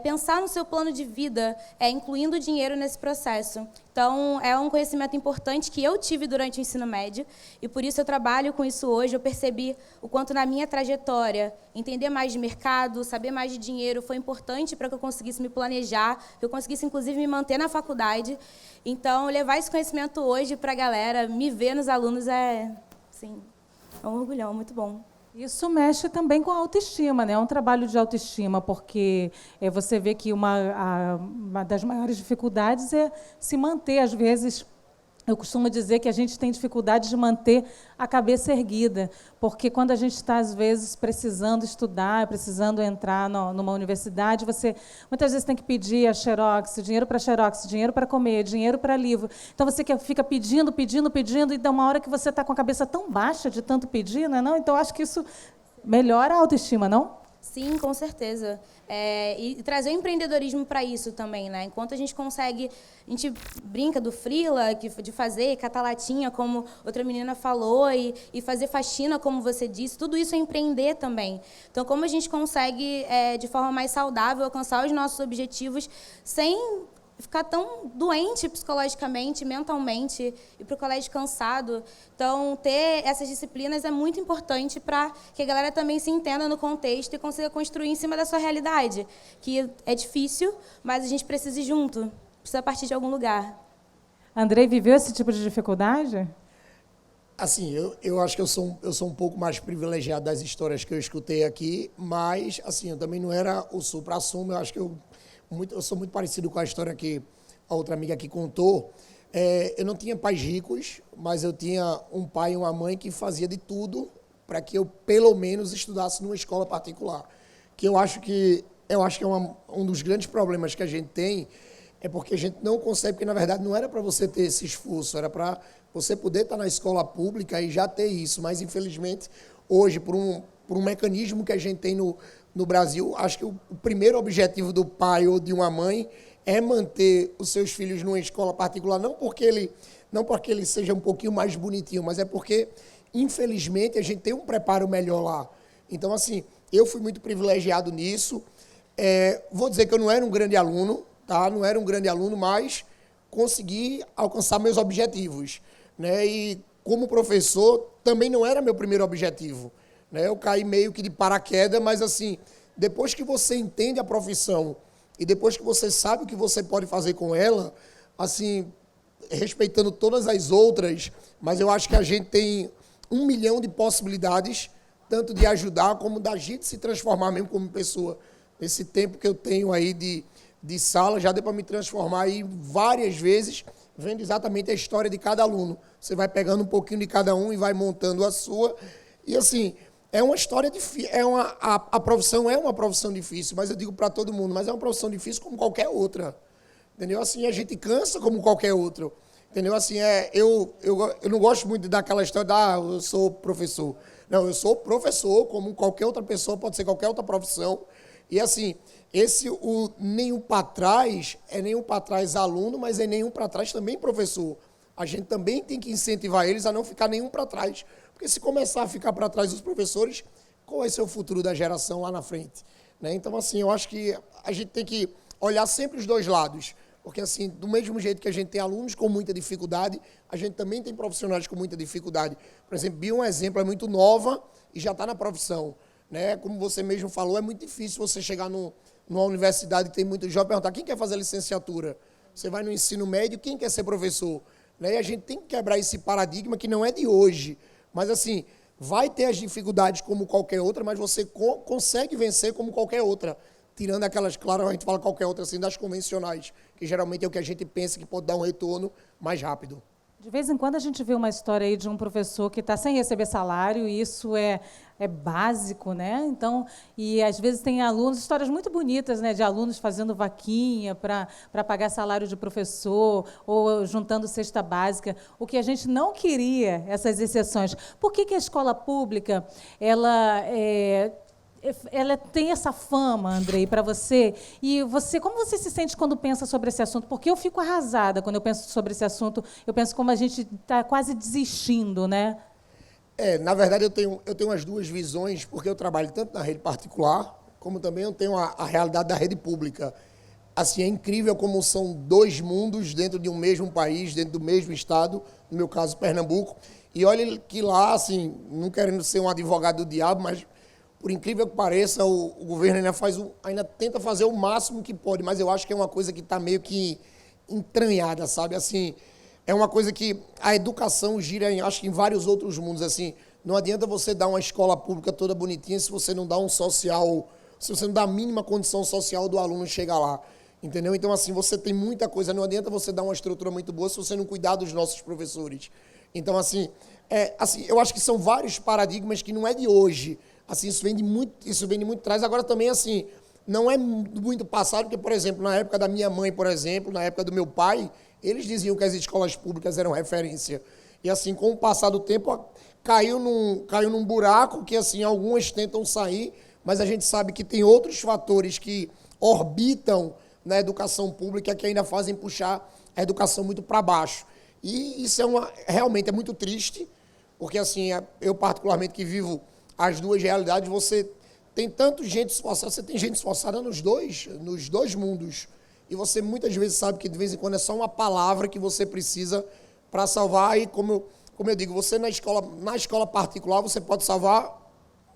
pensar no seu plano de vida, incluindo o dinheiro nesse processo. Então, é um conhecimento importante que eu tive durante o ensino médio, e por isso eu trabalho com isso hoje. Eu percebi o quanto na minha trajetória, entender mais de mercado, saber mais de dinheiro, foi importante para que eu conseguisse me planejar, que eu conseguisse, inclusive, me manter na faculdade. Então, levar esse conhecimento hoje para a galera, me ver nos alunos, é um orgulhão, muito bom. Isso mexe também com a autoestima, né? É um trabalho de autoestima, porque você vê que uma das maiores dificuldades é se manter, às vezes. Eu costumo dizer que a gente tem dificuldade de manter a cabeça erguida, porque quando a gente está, às vezes, precisando estudar, precisando entrar numa universidade, você muitas vezes tem que pedir a xerox, dinheiro para comer, dinheiro para livro. Então, você fica pedindo, e dá uma hora que você está com a cabeça tão baixa de tanto pedir, não é não? Então, acho que isso melhora a autoestima, não? Sim, com certeza. E trazer o empreendedorismo para isso também, né? Enquanto a gente brinca do freela, de fazer, catar latinha, como outra menina falou, e fazer faxina, como você disse, tudo isso é empreender também. Então, como a gente consegue, de forma mais saudável, alcançar os nossos objetivos sem ficar tão doente psicologicamente, mentalmente, ir para o colégio cansado. Então, ter essas disciplinas é muito importante para que a galera também se entenda no contexto e consiga construir em cima da sua realidade, que é difícil, mas a gente precisa ir junto, precisa partir de algum lugar. Andrei, viveu esse tipo de dificuldade? Assim, eu acho que eu sou um pouco mais privilegiado das histórias que eu escutei aqui, mas, assim, eu também não era o supra-sumo. Eu acho que eu sou muito parecido com a história que a outra amiga aqui contou, Eu não tinha pais ricos, mas eu tinha um pai e uma mãe que fazia de tudo para que eu, pelo menos, estudasse numa escola particular. Que eu acho que um dos grandes problemas que a gente tem é porque a gente não consegue, porque, na verdade, não era para você ter esse esforço, era para você poder estar na escola pública e já ter isso. Mas, infelizmente, hoje, por um mecanismo que a gente tem no Brasil, acho que o primeiro objetivo do pai ou de uma mãe é manter os seus filhos numa escola particular, não porque ele seja um pouquinho mais bonitinho, mas é porque, infelizmente, a gente tem um preparo melhor lá. Então, assim, eu fui muito privilegiado nisso. Vou dizer que eu não era um grande aluno, tá? Não era um grande aluno, mas consegui alcançar meus objetivos, né? E, como professor, também não era meu primeiro objetivo, né? Eu caí meio que de paraquedas, mas, assim, depois que você entende a profissão e depois que você sabe o que você pode fazer com ela, assim, respeitando todas as outras, mas eu acho que a gente tem 1 milhão de possibilidades, tanto de ajudar como da gente se transformar mesmo como pessoa. Nesse tempo que eu tenho aí de sala, já deu para me transformar aí várias vezes, vendo exatamente a história de cada aluno. Você vai pegando um pouquinho de cada um e vai montando a sua. E, assim, é uma história difícil, a profissão é uma profissão difícil, mas eu digo para todo mundo, mas é uma profissão difícil como qualquer outra, entendeu? Assim, a gente cansa como qualquer outro, entendeu? Assim, eu não gosto muito daquela história eu sou professor. Não, eu sou professor, como qualquer outra pessoa, pode ser qualquer outra profissão. E, assim, o nenhum para trás é nenhum para trás aluno, mas é nenhum para trás também professor. A gente também tem que incentivar eles a não ficar nenhum para trás. Porque se começar a ficar para trás dos professores, qual vai ser o futuro da geração lá na frente? Né? Então, assim, eu acho que a gente tem que olhar sempre os dois lados. Porque, assim, do mesmo jeito que a gente tem alunos com muita dificuldade, a gente também tem profissionais com muita dificuldade. Por exemplo, Bia, um exemplo, é muito nova e já está na profissão. Né? Como você mesmo falou, é muito difícil você chegar numa universidade que tem muitos jovens e perguntar quem quer fazer licenciatura. Você vai no ensino médio, quem quer ser professor? Né? E a gente tem que quebrar esse paradigma que não é de hoje. Mas, assim, vai ter as dificuldades como qualquer outra, mas você consegue vencer como qualquer outra. Tirando aquelas, claro, a gente fala qualquer outra, assim, das convencionais, que geralmente é o que a gente pensa que pode dar um retorno mais rápido. De vez em quando a gente vê uma história aí de um professor que está sem receber salário, e isso é básico, né? Então, e às vezes tem alunos, histórias muito bonitas, né, de alunos fazendo vaquinha para pagar salário de professor, ou juntando cesta básica. O que a gente não queria, essas exceções. Por que a escola pública, ela tem essa fama, Andrei, para você? E como você se sente quando pensa sobre esse assunto? Porque eu fico arrasada quando eu penso sobre esse assunto. Eu penso como a gente está quase desistindo, né? Na verdade, eu tenho as duas visões, porque eu trabalho tanto na rede particular, como também eu tenho a realidade da rede pública. Assim, é incrível como são dois mundos dentro de um mesmo país, dentro do mesmo estado, no meu caso, Pernambuco. E olha que lá, assim, não querendo ser um advogado do diabo, mas, por incrível que pareça, o governo ainda tenta fazer o máximo que pode, mas eu acho que é uma coisa que está meio que entranhada, sabe? Assim, é uma coisa que a educação gira, acho que em vários outros mundos. Assim, não adianta você dar uma escola pública toda bonitinha se você não dá um social, se você não dá a mínima condição social do aluno chegar lá. Entendeu? Então, assim, você tem muita coisa. Não adianta você dar uma estrutura muito boa se você não cuidar dos nossos professores. Então, assim, eu acho que são vários paradigmas que não é de hoje. Assim, isso vem de muito atrás. Agora, também, assim, não é muito passado, porque, por exemplo, na época da minha mãe, por exemplo, na época do meu pai, eles diziam que as escolas públicas eram referência. E, assim, com o passar do tempo, caiu num buraco que, assim, algumas tentam sair, mas a gente sabe que tem outros fatores que orbitam na educação pública que ainda fazem puxar a educação muito para baixo. E isso realmente é muito triste, porque, assim, eu particularmente que vivo as duas realidades, você tem tanto gente esforçada, você tem gente esforçada nos dois mundos. E você muitas vezes sabe que de vez em quando é só uma palavra que você precisa para salvar. E como eu digo, você na escola particular você pode salvar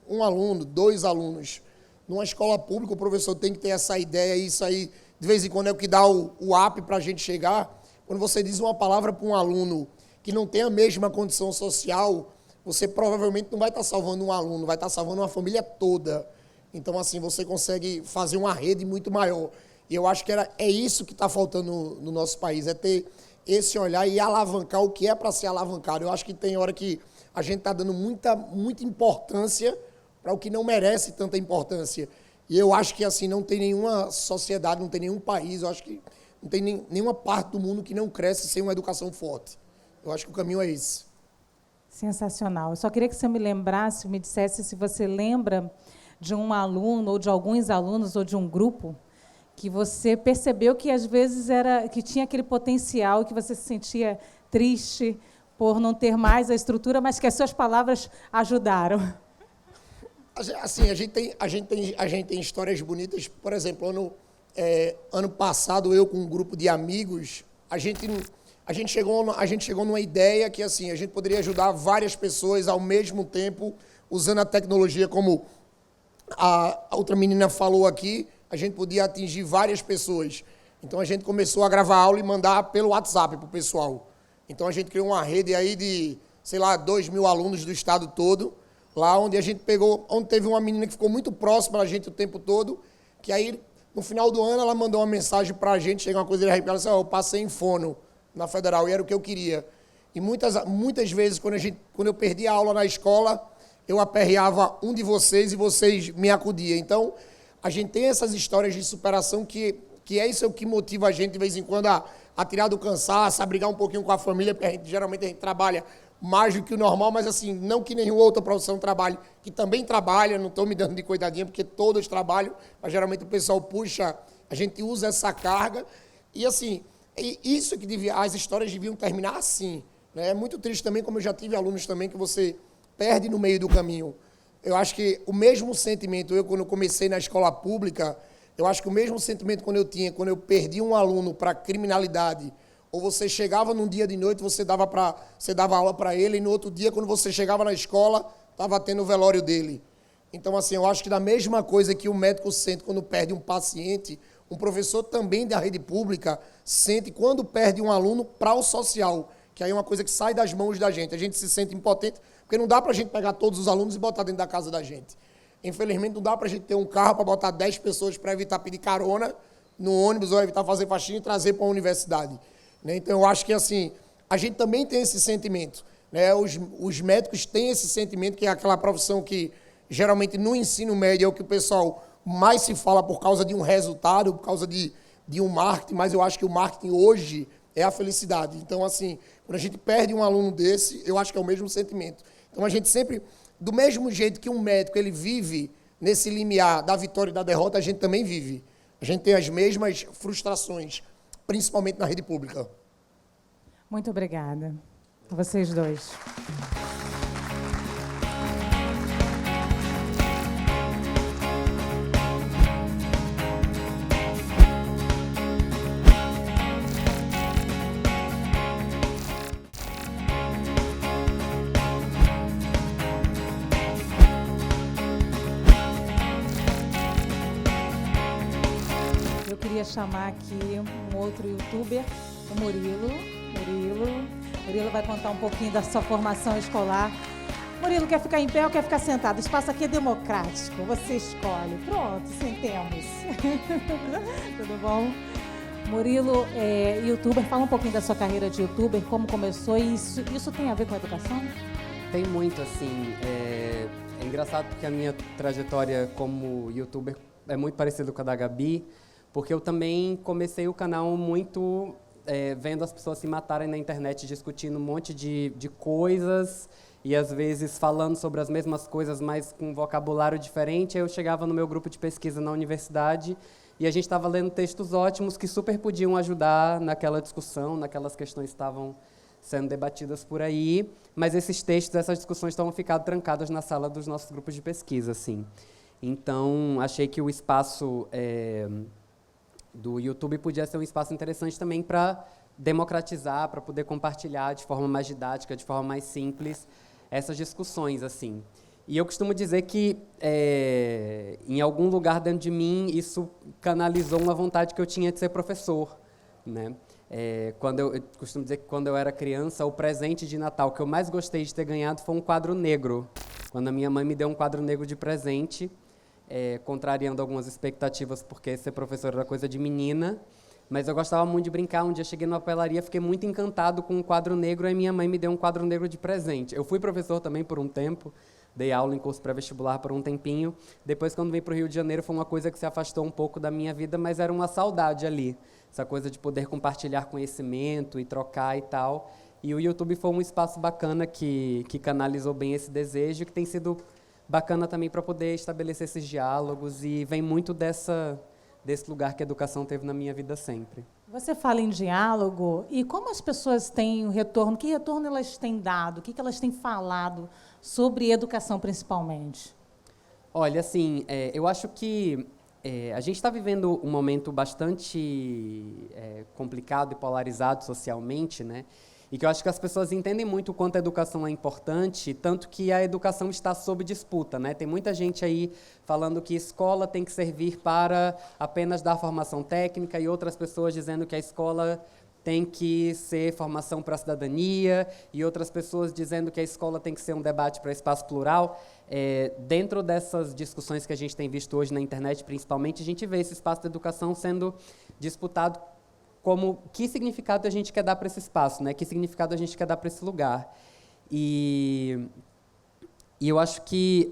um aluno, 2 alunos. Numa escola pública o professor tem que ter essa ideia, e isso aí de vez em quando é o que dá o up para a gente chegar. Quando você diz uma palavra para um aluno que não tem a mesma condição social, você provavelmente não vai estar salvando um aluno, vai estar salvando uma família toda. Então, assim, você consegue fazer uma rede muito maior. E eu acho que é isso que está faltando no nosso país, é ter esse olhar e alavancar o que é para ser alavancado. Eu acho que tem hora que a gente está dando muita importância para o que não merece tanta importância. E eu acho que assim não tem nenhuma sociedade, não tem nenhum país, eu acho que não tem nenhuma parte do mundo que não cresce sem uma educação forte. Eu acho que o caminho é esse. Sensacional. Eu só queria que você me lembrasse, me dissesse se você lembra de um aluno, ou de alguns alunos, ou de um grupo, que você percebeu que, às vezes, que tinha aquele potencial, que você se sentia triste por não ter mais a estrutura, mas que as suas palavras ajudaram. Assim, a gente tem histórias bonitas. Por exemplo, ano passado, eu com um grupo de amigos, a gente chegou numa ideia que assim, a gente poderia ajudar várias pessoas ao mesmo tempo, usando a tecnologia, como a outra menina falou aqui, a gente podia atingir várias pessoas. Então, a gente começou a gravar aula e mandar pelo WhatsApp para o pessoal. Então, a gente criou uma rede aí de, 2.000 alunos do estado todo, lá onde a gente onde teve uma menina que ficou muito próxima da gente o tempo todo, que aí, no final do ano, ela mandou uma mensagem para a gente, chega uma coisa de arrepiar, ela disse, eu passei em fono na Federal, e era o que eu queria. E muitas vezes, quando eu perdi a aula na escola, eu aperreava um de vocês e vocês me acudiam. Então, a gente tem essas histórias de superação que é isso que motiva a gente, de vez em quando, a tirar do cansaço, a brigar um pouquinho com a família, porque geralmente a gente trabalha mais do que o normal, mas assim, não que nenhuma outra profissão trabalhe, que também trabalha, não estou me dando de coitadinha, porque todos trabalham, mas geralmente o pessoal puxa, a gente usa essa carga, e assim, isso que as histórias deviam terminar assim, né? É muito triste também, como eu já tive alunos também, que você perde no meio do caminho. Eu acho que o mesmo sentimento, quando eu comecei na escola pública, eu acho que o mesmo sentimento quando eu perdi um aluno para criminalidade, ou você chegava num dia de noite, você dava aula para ele, e no outro dia, quando você chegava na escola, estava tendo o velório dele. Então, assim, eu acho que da mesma coisa que o médico sente quando perde um paciente, um professor também da rede pública sente quando perde um aluno para o social, que aí é uma coisa que sai das mãos da gente. A gente se sente impotente, porque não dá para a gente pegar todos os alunos e botar dentro da casa da gente. Infelizmente, não dá para a gente ter um carro para botar 10 pessoas para evitar pedir carona no ônibus ou evitar fazer faxina e trazer para a universidade. Então, eu acho que assim, a gente também tem esse sentimento. Os médicos têm esse sentimento, que é aquela profissão que, geralmente, no ensino médio, é o que o pessoal mais se fala por causa de um resultado, por causa de um marketing, mas eu acho que o marketing hoje é a felicidade. Então, assim, quando a gente perde um aluno desse, eu acho que é o mesmo sentimento. Então, a gente sempre, do mesmo jeito que um médico ele vive nesse limiar da vitória e da derrota, a gente também vive. A gente tem as mesmas frustrações, principalmente na rede pública. Muito obrigada a vocês dois. Eu queria chamar aqui um outro youtuber, o Murilo. Murilo vai contar um pouquinho da sua formação escolar. Murilo, quer ficar em pé ou quer ficar sentado? O espaço aqui é democrático, você escolhe. Pronto, sentemos. Tudo bom? Murilo é youtuber, fala um pouquinho da sua carreira de youtuber, como começou, e isso tem a ver com a educação? Tem muito, assim. É engraçado porque a minha trajetória como youtuber é muito parecida com a da Gabi, porque eu também comecei o canal muito vendo as pessoas se matarem na internet, discutindo um monte de coisas e, às vezes, falando sobre as mesmas coisas, mas com um vocabulário diferente. Aí eu chegava no meu grupo de pesquisa na universidade e a gente estava lendo textos ótimos que super podiam ajudar naquela discussão, naquelas questões que estavam sendo debatidas por aí, mas esses textos, essas discussões estavam ficando trancadas na sala dos nossos grupos de pesquisa, assim. Então, achei que o espaço do YouTube podia ser um espaço interessante também para democratizar, para poder compartilhar de forma mais didática, de forma mais simples, essas discussões, assim. E eu costumo dizer que, em algum lugar dentro de mim, isso canalizou uma vontade que eu tinha de ser professor, né? Eu costumo dizer que, quando eu era criança, o presente de Natal que eu mais gostei de ter ganhado foi um quadro negro. Quando a minha mãe me deu um quadro negro de presente, contrariando algumas expectativas, porque ser professor era coisa de menina, Mas eu gostava muito de brincar. Um dia cheguei numa papelaria, fiquei muito encantado com um quadro negro, e minha mãe me deu um quadro negro de presente. Eu fui professor também por um tempo, dei aula em curso pré-vestibular por um tempinho. Depois, quando vim para o Rio de Janeiro, foi uma coisa que se afastou um pouco da minha vida, mas era uma saudade ali. Essa coisa de poder compartilhar conhecimento e trocar e tal. E o YouTube foi um espaço bacana que canalizou bem esse desejo, que tem sido bacana também para poder estabelecer esses diálogos, e vem muito desse lugar que a educação teve na minha vida sempre. Você fala em diálogo, e como as pessoas têm o retorno? Que retorno elas têm dado? O que elas têm falado sobre educação, principalmente? Olha, assim, eu acho que a gente está vivendo um momento bastante complicado e polarizado socialmente, né? E que eu acho que as pessoas entendem muito o quanto a educação é importante, tanto que a educação está sob disputa, né? Tem muita gente aí falando que escola tem que servir para apenas dar formação técnica, e outras pessoas dizendo que a escola tem que ser formação para a cidadania, e outras pessoas dizendo que a escola tem que ser um debate para espaço plural. Dentro dessas discussões que a gente tem visto hoje na internet, principalmente, a gente vê esse espaço de educação sendo disputado como que significado a gente quer dar para esse espaço, né? Que significado a gente quer dar para esse lugar. E eu acho que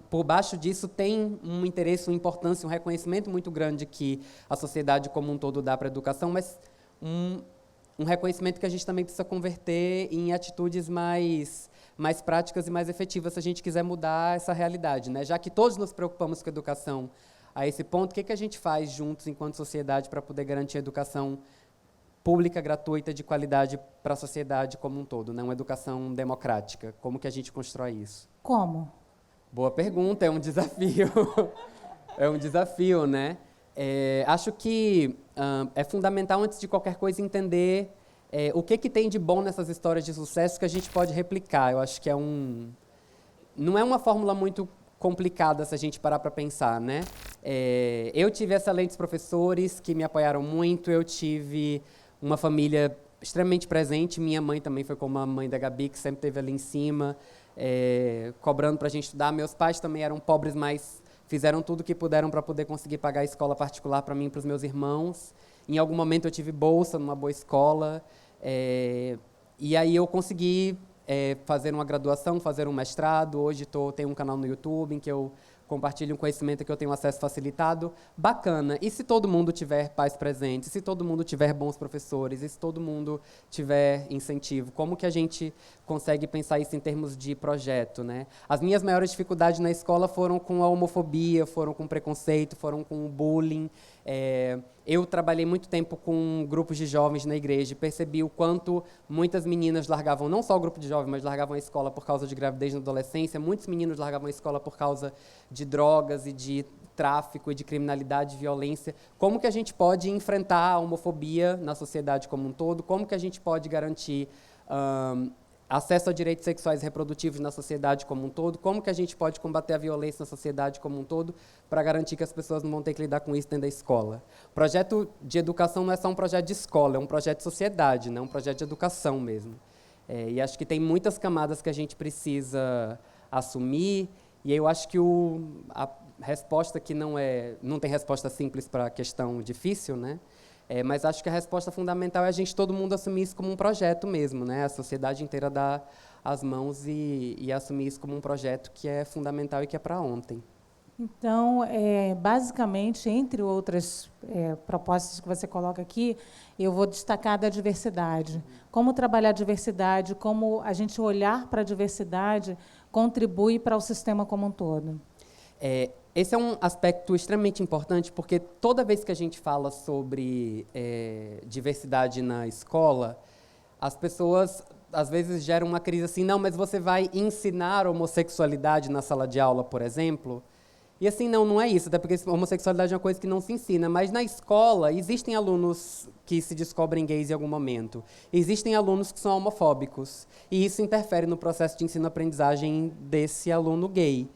por baixo disso tem um interesse, uma importância, um reconhecimento muito grande que a sociedade como um todo dá para a educação, mas um reconhecimento que a gente também precisa converter em atitudes mais práticas e mais efetivas se a gente quiser mudar essa realidade, né? Já que todos nos preocupamos com a educação a esse ponto, o que a gente faz juntos, enquanto sociedade, para poder garantir a educação pública, gratuita, de qualidade para a sociedade como um todo, né? Uma educação democrática. Como que a gente constrói isso? Como? Boa pergunta, é um desafio. É um desafio, né? Acho que é fundamental, antes de qualquer coisa, entender o que tem de bom nessas histórias de sucesso que a gente pode replicar. Eu acho que não é uma fórmula muito complicada se a gente parar para pensar, né? Eu tive excelentes professores que me apoiaram muito, eu tive uma família extremamente presente, minha mãe também foi como a mãe da Gabi, que sempre esteve ali em cima, cobrando para a gente estudar. Meus pais também eram pobres, mas fizeram tudo o que puderam para poder conseguir pagar a escola particular para mim e para os meus irmãos. Em algum momento eu tive bolsa numa boa escola, e aí eu consegui fazer uma graduação, fazer um mestrado. Hoje tenho um canal no YouTube em que eu compartilho um conhecimento que eu tenho acesso facilitado. Bacana. E se todo mundo tiver pais presentes, se todo mundo tiver bons professores, e se todo mundo tiver incentivo, como que a gente consegue pensar isso em termos de projeto, né? As minhas maiores dificuldades na escola foram com a homofobia, foram com preconceito, foram com o bullying. Eu trabalhei muito tempo com grupos de jovens na igreja e percebi o quanto muitas meninas largavam, não só o grupo de jovens, mas largavam a escola por causa de gravidez na adolescência. Muitos meninos largavam a escola por causa de drogas e de tráfico e de criminalidade e violência. Como que a gente pode enfrentar a homofobia na sociedade como um todo? Como que a gente pode garantir acesso a direitos sexuais e reprodutivos na sociedade como um todo? Como que a gente pode combater a violência na sociedade como um todo para garantir que as pessoas não vão ter que lidar com isso dentro da escola? O projeto de educação não é só um projeto de escola, é um projeto de sociedade, né? Um projeto de educação mesmo. E acho que tem muitas camadas que a gente precisa assumir, e eu acho que a resposta que não tem resposta simples para a questão difícil, né? Mas acho que a resposta fundamental é todo mundo assumir isso como um projeto mesmo, né? A sociedade inteira dar as mãos e assumir isso como um projeto que é fundamental e que é para ontem. Então, basicamente, entre outras propostas que você coloca aqui, eu vou destacar da diversidade. Como trabalhar a diversidade, como a gente olhar para a diversidade contribui para o sistema como um todo. Esse é um aspecto extremamente importante, porque toda vez que a gente fala sobre diversidade na escola, as pessoas, às vezes, geram uma crise assim: não, mas você vai ensinar homossexualidade na sala de aula, por exemplo? E assim, não é isso, até porque homossexualidade é uma coisa que não se ensina. Mas na escola existem alunos que se descobrem gays em algum momento. Existem alunos que são homofóbicos. E isso interfere no processo de ensino-aprendizagem desse aluno gay.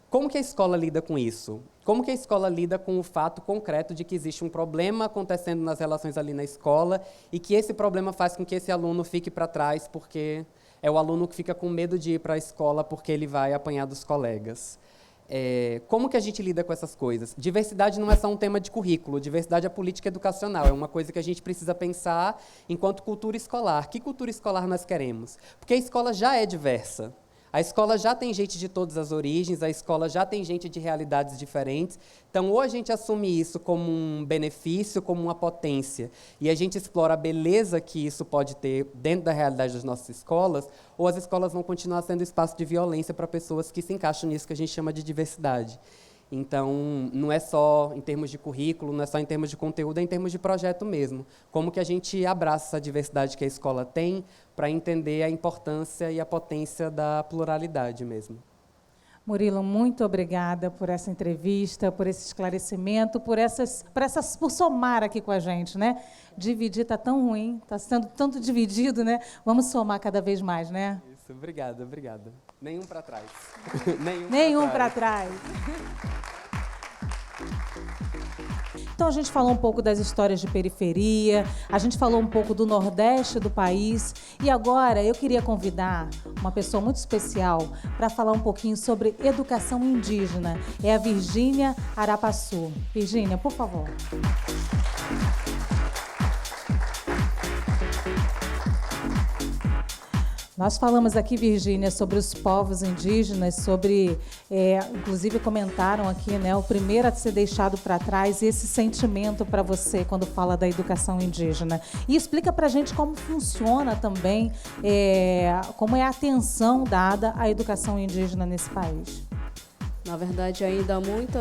Como que a escola lida com isso? Como que a escola lida com o fato concreto de que existe um problema acontecendo nas relações ali na escola e que esse problema faz com que esse aluno fique para trás porque é o aluno que fica com medo de ir para a escola porque ele vai apanhar dos colegas? como que a gente lida com essas coisas? Diversidade não é só um tema de currículo, diversidade é política educacional, é uma coisa que a gente precisa pensar enquanto cultura escolar. Que cultura escolar nós queremos? Porque a escola já é diversa. A escola já tem gente de todas as origens, a escola já tem gente de realidades diferentes. Então, ou a gente assume isso como um benefício, como uma potência, e a gente explora a beleza que isso pode ter dentro da realidade das nossas escolas, ou as escolas vão continuar sendo espaço de violência para pessoas que se encaixam nisso que a gente chama de diversidade. Então, não é só em termos de currículo, não é só em termos de conteúdo, é em termos de projeto mesmo. Como que a gente abraça essa diversidade que a escola tem para entender a importância e a potência da pluralidade mesmo. Murilo, muito obrigada por essa entrevista, por esse esclarecimento, por somar aqui com a gente, né? Dividir está tão ruim, está sendo tanto dividido, né? Vamos somar cada vez mais, né? Isso, obrigada. Nenhum para trás. Nenhum para trás. Então, a gente falou um pouco das histórias de periferia, a gente falou um pouco do Nordeste do país, e agora eu queria convidar uma pessoa muito especial para falar um pouquinho sobre educação indígena. É a Virgínia Arapaçu. Virgínia, por favor. Nós falamos aqui, Virgínia, sobre os povos indígenas, inclusive comentaram aqui, né, o primeiro a ser deixado para trás, esse sentimento para você quando fala da educação indígena. E explica para a gente como funciona também, como é a atenção dada à educação indígena nesse país. Na verdade, ainda muita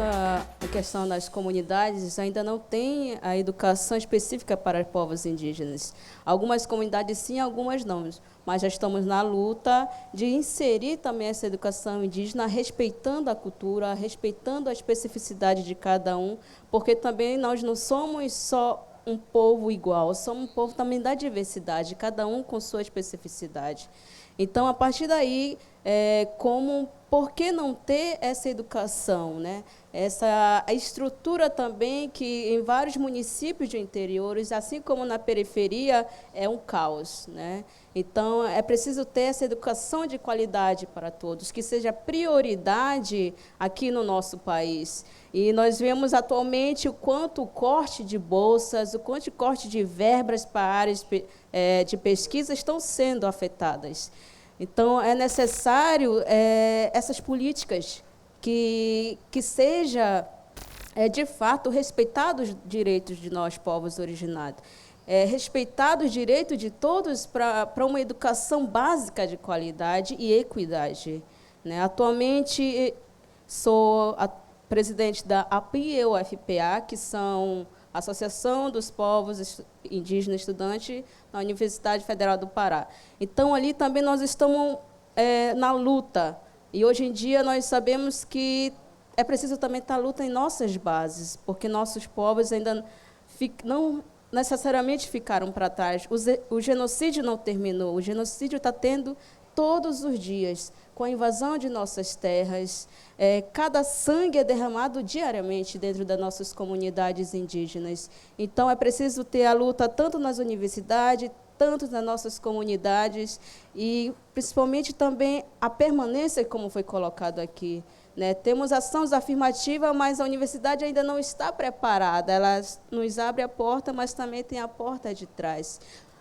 a questão das comunidades ainda não tem a educação específica para povos indígenas. Algumas comunidades sim, algumas não. Mas já estamos na luta de inserir também essa educação indígena, respeitando a cultura, respeitando a especificidade de cada um, porque também nós não somos só um povo igual, somos um povo também da diversidade, cada um com sua especificidade. Então, a partir daí, por que não ter essa educação, né? A estrutura também que em vários municípios de interiores, assim como na periferia, é um caos, né? Então, é preciso ter essa educação de qualidade para todos, que seja prioridade aqui no nosso país. E nós vemos atualmente o quanto o corte de bolsas, o quanto o corte de verbas para áreas de pesquisa estão sendo afetadas. Então, é necessário essas políticas que seja, de fato, respeitados os direitos de nós, povos originados. Respeitados os direitos de todos para uma educação básica de qualidade e equidade, né? Atualmente, sou a presidente da API-UFPA, que são a Associação dos Povos Indígenas Estudantes na Universidade Federal do Pará. Então, ali também nós estamos na luta. E, hoje em dia, nós sabemos que é preciso também estar luta em nossas bases, porque nossos povos ainda não necessariamente ficaram para trás. O genocídio não terminou. O genocídio está tendo todos os dias, com a invasão de nossas terras. Cada sangue é derramado diariamente dentro das nossas comunidades indígenas. Então, é preciso ter a luta tanto nas universidades, tanto nas nossas comunidades, e, principalmente, também a permanência, como foi colocado aqui, né? Temos ações afirmativas, mas a universidade ainda não está preparada. Ela nos abre a porta, mas também tem a porta de trás.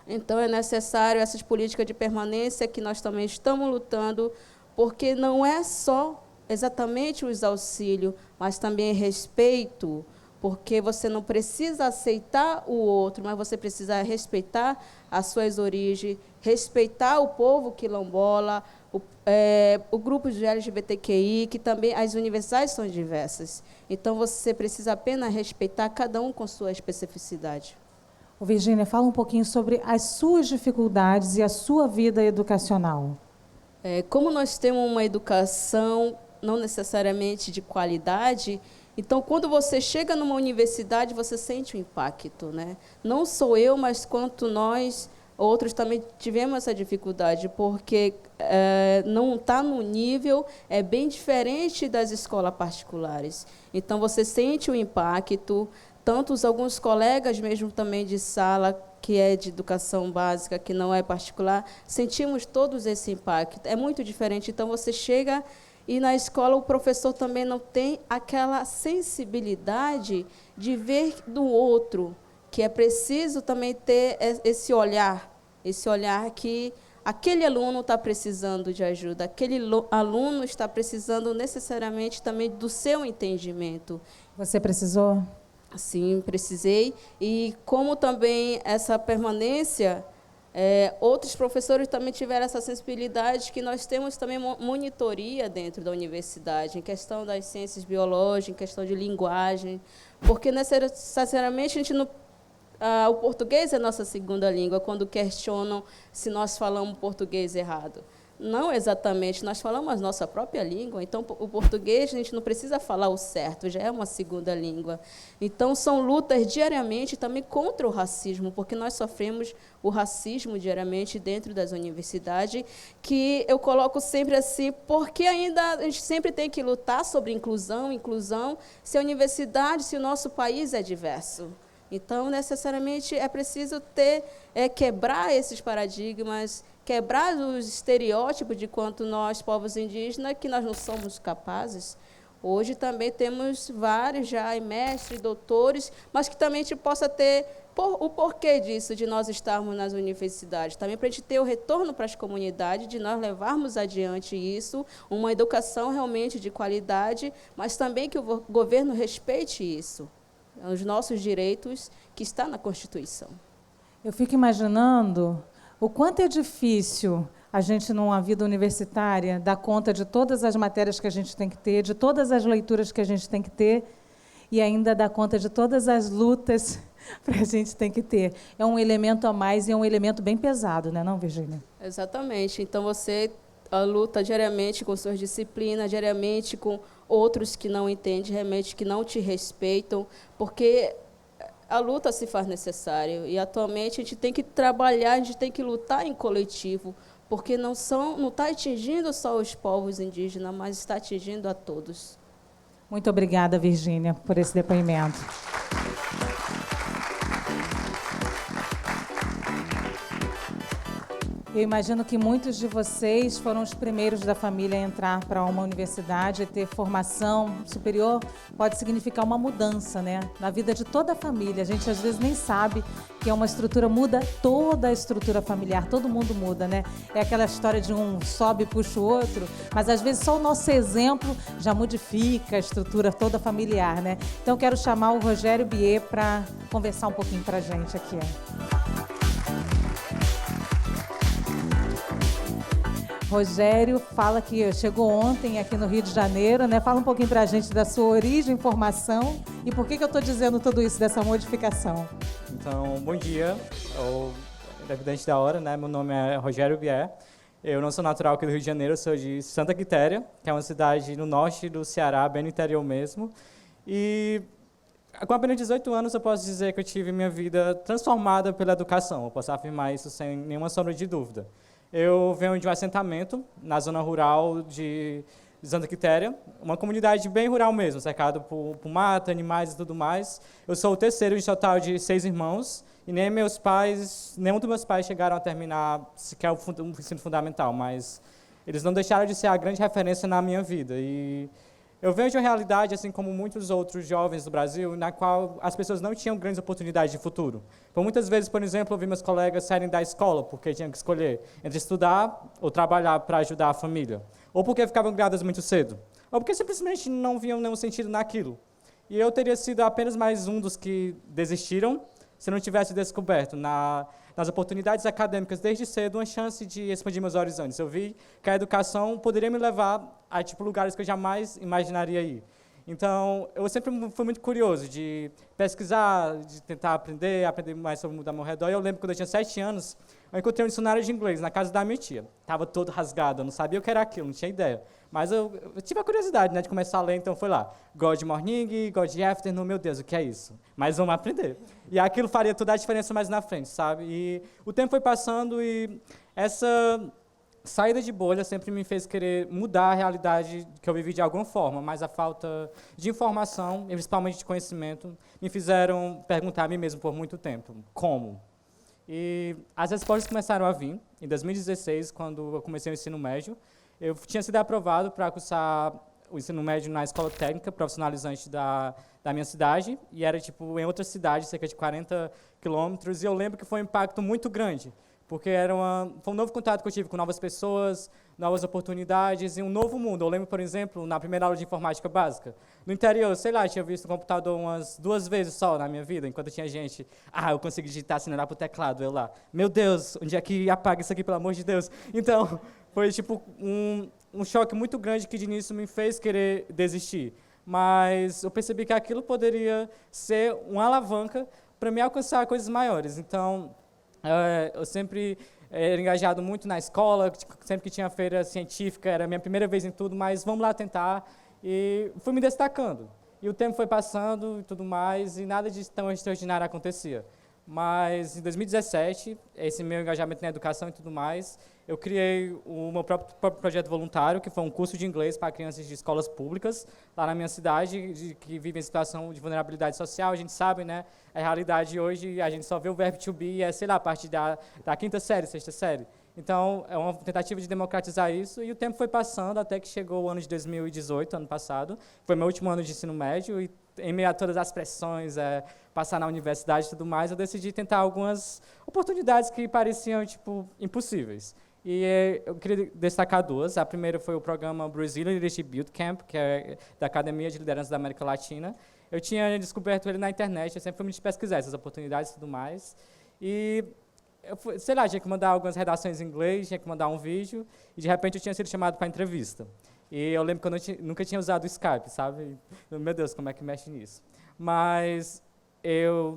Então, é necessário essas políticas de permanência que nós também estamos lutando, porque não é só exatamente os auxílios, mas também respeito, porque você não precisa aceitar o outro, mas você precisa respeitar as suas origens, respeitar o povo quilombola, o grupo de LGBTQI, que também as universidades são diversas. Então, você precisa apenas respeitar cada um com sua especificidade. Virgínia, fala um pouquinho sobre as suas dificuldades e a sua vida educacional. Como nós temos uma educação não necessariamente de qualidade, então, quando você chega numa universidade, você sente o impacto, né? Não sou eu, mas quanto nós, outros também tivemos essa dificuldade, porque não está no nível, é bem diferente das escolas particulares. Então, você sente o impacto, tanto alguns colegas mesmo também de sala, que é de educação básica, que não é particular, sentimos todos esse impacto. É muito diferente. Então, você chega E na escola o professor também não tem aquela sensibilidade de ver do outro, que é preciso também ter esse olhar que aquele aluno está precisando de ajuda, aquele aluno está precisando necessariamente também do seu entendimento. Você precisou? Sim, precisei. E como também essa permanência, outros professores também tiveram essa sensibilidade, que nós temos também monitoria dentro da universidade, em questão das ciências biológicas, em questão de linguagem, porque necessariamente a gente não... o português é nossa segunda língua, quando questionam se nós falamos português errado. Não exatamente, nós falamos a nossa própria língua, então o português a gente não precisa falar o certo, já é uma segunda língua. Então são lutas diariamente também contra o racismo, porque nós sofremos o racismo diariamente dentro das universidades, que eu coloco sempre assim, porque ainda a gente sempre tem que lutar sobre inclusão, se a universidade, se o nosso país é diverso. Então, necessariamente, é preciso quebrar esses paradigmas, quebrar os estereótipos de quanto nós, povos indígenas, que nós não somos capazes. Hoje também temos vários já, mestres, doutores, mas que também a gente possa ter o porquê disso, de nós estarmos nas universidades. Também para a gente ter o retorno para as comunidades, de nós levarmos adiante isso, uma educação realmente de qualidade, mas também que o governo respeite isso, os nossos direitos, que está na Constituição. Eu fico imaginando o quanto é difícil a gente, numa vida universitária, dar conta de todas as matérias que a gente tem que ter, de todas as leituras que a gente tem que ter, e ainda dar conta de todas as lutas que a gente tem que ter. É um elemento a mais e é um elemento bem pesado, não é, Virgínia? Exatamente. Então, você luta diariamente com suas disciplinas, diariamente com outros que não entendem, realmente que não te respeitam, porque a luta se faz necessária. E, atualmente, a gente tem que trabalhar, a gente tem que lutar em coletivo, porque não está atingindo só os povos indígenas, mas está atingindo a todos. Muito obrigada, Virgínia, por esse depoimento. Eu imagino que muitos de vocês foram os primeiros da família a entrar para uma universidade, ter formação superior pode significar uma mudança, na vida de toda a família. A gente às vezes nem sabe que é uma estrutura, muda toda a estrutura familiar, todo mundo muda, É aquela história de um sobe e puxa o outro, mas às vezes só o nosso exemplo já modifica a estrutura toda familiar, Então eu quero chamar o Rogério Bier para conversar um pouquinho para a gente aqui. Rogério fala que chegou ontem aqui no Rio de Janeiro, Fala um pouquinho para a gente da sua origem, formação e por que eu estou dizendo tudo isso, dessa modificação. Então, bom dia, evidente da hora, Meu nome é Rogério Bier, eu não sou natural aqui do Rio de Janeiro, eu sou de Santa Quitéria, que é uma cidade no norte do Ceará, bem no interior mesmo, e com apenas 18 anos eu posso dizer que eu tive minha vida transformada pela educação, eu posso afirmar isso sem nenhuma sombra de dúvida. Eu venho de um assentamento na zona rural de Santa Quitéria, uma comunidade bem rural mesmo, cercado por mata, animais e tudo mais. Eu sou o terceiro de total de 6 irmãos, e nenhum dos meus pais chegaram a terminar sequer o ensino fundamental, mas eles não deixaram de ser a grande referência na minha vida. E eu venho de uma realidade, assim como muitos outros jovens do Brasil, na qual as pessoas não tinham grandes oportunidades de futuro. Por muitas vezes, por exemplo, eu vi meus colegas saírem da escola porque tinham que escolher entre estudar ou trabalhar para ajudar a família. Ou porque ficavam grávidas muito cedo. Ou porque simplesmente não viam nenhum sentido naquilo. E eu teria sido apenas mais um dos que desistiram se não tivesse descoberto nas oportunidades acadêmicas desde cedo uma chance de expandir meus horizontes. Eu vi que a educação poderia me levar a lugares que eu jamais imaginaria ir. Então, eu sempre fui muito curioso de pesquisar, de tentar aprender mais sobre o mundo ao meu redor. E eu lembro que quando eu tinha 7 anos, eu encontrei um dicionário de inglês na casa da minha tia. Estava todo rasgado, eu não sabia o que era aquilo, não tinha ideia. Mas eu tive a curiosidade de começar a ler, então foi lá. God morning, God afternoon, meu Deus, o que é isso? Mas vamos aprender. E aquilo faria toda a diferença mais na frente, sabe? E o tempo foi passando e essa saída de bolha sempre me fez querer mudar a realidade que eu vivi de alguma forma, mas a falta de informação, e principalmente de conhecimento, me fizeram perguntar a mim mesmo por muito tempo, como? E as respostas começaram a vir em 2016, quando eu comecei o ensino médio. Eu tinha sido aprovado para cursar o ensino médio na escola técnica profissionalizante da minha cidade, e era tipo em outra cidade, cerca de 40 quilômetros, e eu lembro que foi um impacto muito grande, porque foi um novo contato que eu tive com novas pessoas, novas oportunidades e um novo mundo. Eu lembro, por exemplo, na primeira aula de informática básica, no interior, sei lá, eu tinha visto o computador umas 2 vezes só na minha vida, enquanto tinha gente, eu consegui digitar assim, olhar para o teclado, eu lá, meu Deus, onde é que apaga isso aqui, pelo amor de Deus? Então, foi tipo um choque muito grande que de início me fez querer desistir. Mas eu percebi que aquilo poderia ser uma alavanca para me alcançar coisas maiores. Então, eu sempre era engajado muito na escola, sempre que tinha feira científica, era a minha primeira vez em tudo, mas vamos lá tentar. E fui me destacando. E o tempo foi passando e tudo mais, e nada de tão extraordinário acontecia. Mas, em 2017, esse meu engajamento na educação e tudo mais, eu criei o meu próprio projeto voluntário, que foi um curso de inglês para crianças de escolas públicas, lá na minha cidade, que vivem em situação de vulnerabilidade social. A gente sabe, né, a realidade hoje, a gente só vê o verbo to be, sei lá, a partir da 5ª série, 6ª série. Então, é uma tentativa de democratizar isso, e o tempo foi passando até que chegou o ano de 2018, ano passado. Foi meu último ano de ensino médio, e em meio a todas as pressões, passar na universidade e tudo mais, eu decidi tentar algumas oportunidades que pareciam tipo impossíveis. E eu queria destacar 2. A primeira foi o programa Brazilian Leadership Bootcamp, que é da Academia de Liderança da América Latina. Eu tinha descoberto ele na internet, eu sempre fui me pesquisar essas oportunidades e tudo mais. E sei lá, tinha que mandar algumas redações em inglês, tinha que mandar um vídeo, e de repente eu tinha sido chamado para entrevista. E eu lembro que eu nunca tinha usado o Skype, sabe? Meu Deus, como é que mexe nisso? Mas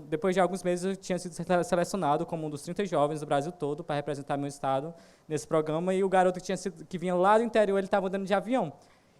depois de alguns meses, eu tinha sido selecionado como um dos 30 jovens do Brasil todo para representar meu estado nesse programa, e o garoto que vinha lá do interior, ele estava andando de avião.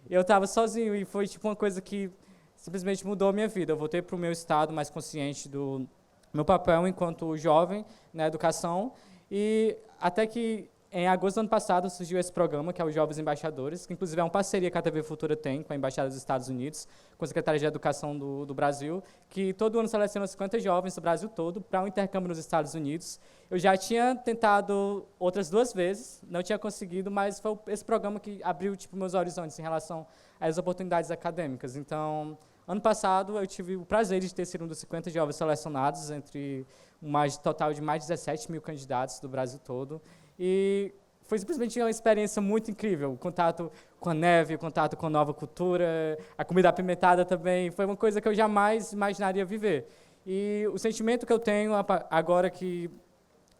E eu estava sozinho, e foi tipo uma coisa que simplesmente mudou a minha vida. Eu voltei para o meu estado mais consciente do meu papel enquanto jovem na educação, e até que em agosto do ano passado surgiu esse programa, que é o Jovens Embaixadores, que inclusive é uma parceria que a TV Futura tem com a Embaixada dos Estados Unidos, com a Secretaria de Educação do Brasil, que todo ano seleciona 50 jovens do Brasil todo para um intercâmbio nos Estados Unidos. Eu já tinha tentado outras 2 vezes, não tinha conseguido, mas foi esse programa que abriu tipo, meus horizontes em relação às oportunidades acadêmicas. Então, ano passado, eu tive o prazer de ter sido um dos 50 jovens selecionados entre um total de mais de 17 mil candidatos do Brasil todo. E foi simplesmente uma experiência muito incrível. O contato com a neve, o contato com a nova cultura, a comida apimentada também, foi uma coisa que eu jamais imaginaria viver. E o sentimento que eu tenho agora que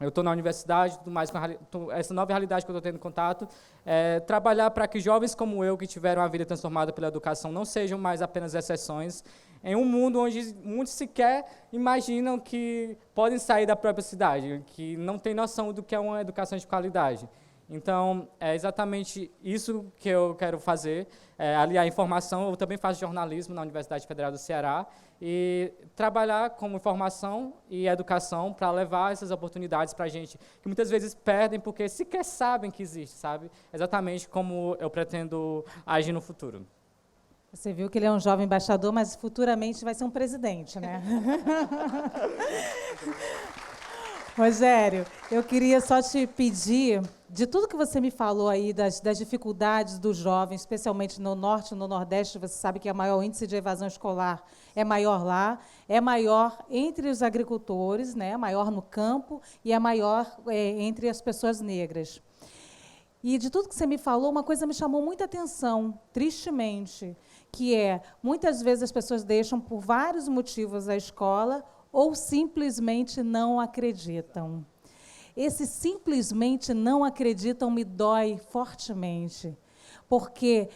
eu estou na universidade, tudo mais, com essa nova realidade que eu estou tendo contato, é trabalhar para que jovens como eu, que tiveram a vida transformada pela educação, não sejam mais apenas exceções, em um mundo onde muitos sequer imaginam que podem sair da própria cidade, que não têm noção do que é uma educação de qualidade. Então, é exatamente isso que eu quero fazer, aliar informação. Eu também faço jornalismo na Universidade Federal do Ceará, e trabalhar como informação e educação para levar essas oportunidades para a gente, que muitas vezes perdem porque sequer sabem que existe, sabe? Exatamente como eu pretendo agir no futuro. Você viu que ele é um jovem embaixador, mas futuramente vai ser um presidente, né? Rogério, eu queria só te pedir, de tudo que você me falou aí, das dificuldades dos jovens, especialmente no Norte e no Nordeste, você sabe que o maior índice de evasão escolar é maior lá, é maior entre os agricultores, né? Maior no campo, e é maior entre as pessoas negras. E de tudo que você me falou, uma coisa me chamou muita atenção, tristemente, que muitas vezes as pessoas deixam por vários motivos a escola ou simplesmente não acreditam. Esse simplesmente não acreditam me dói fortemente, porque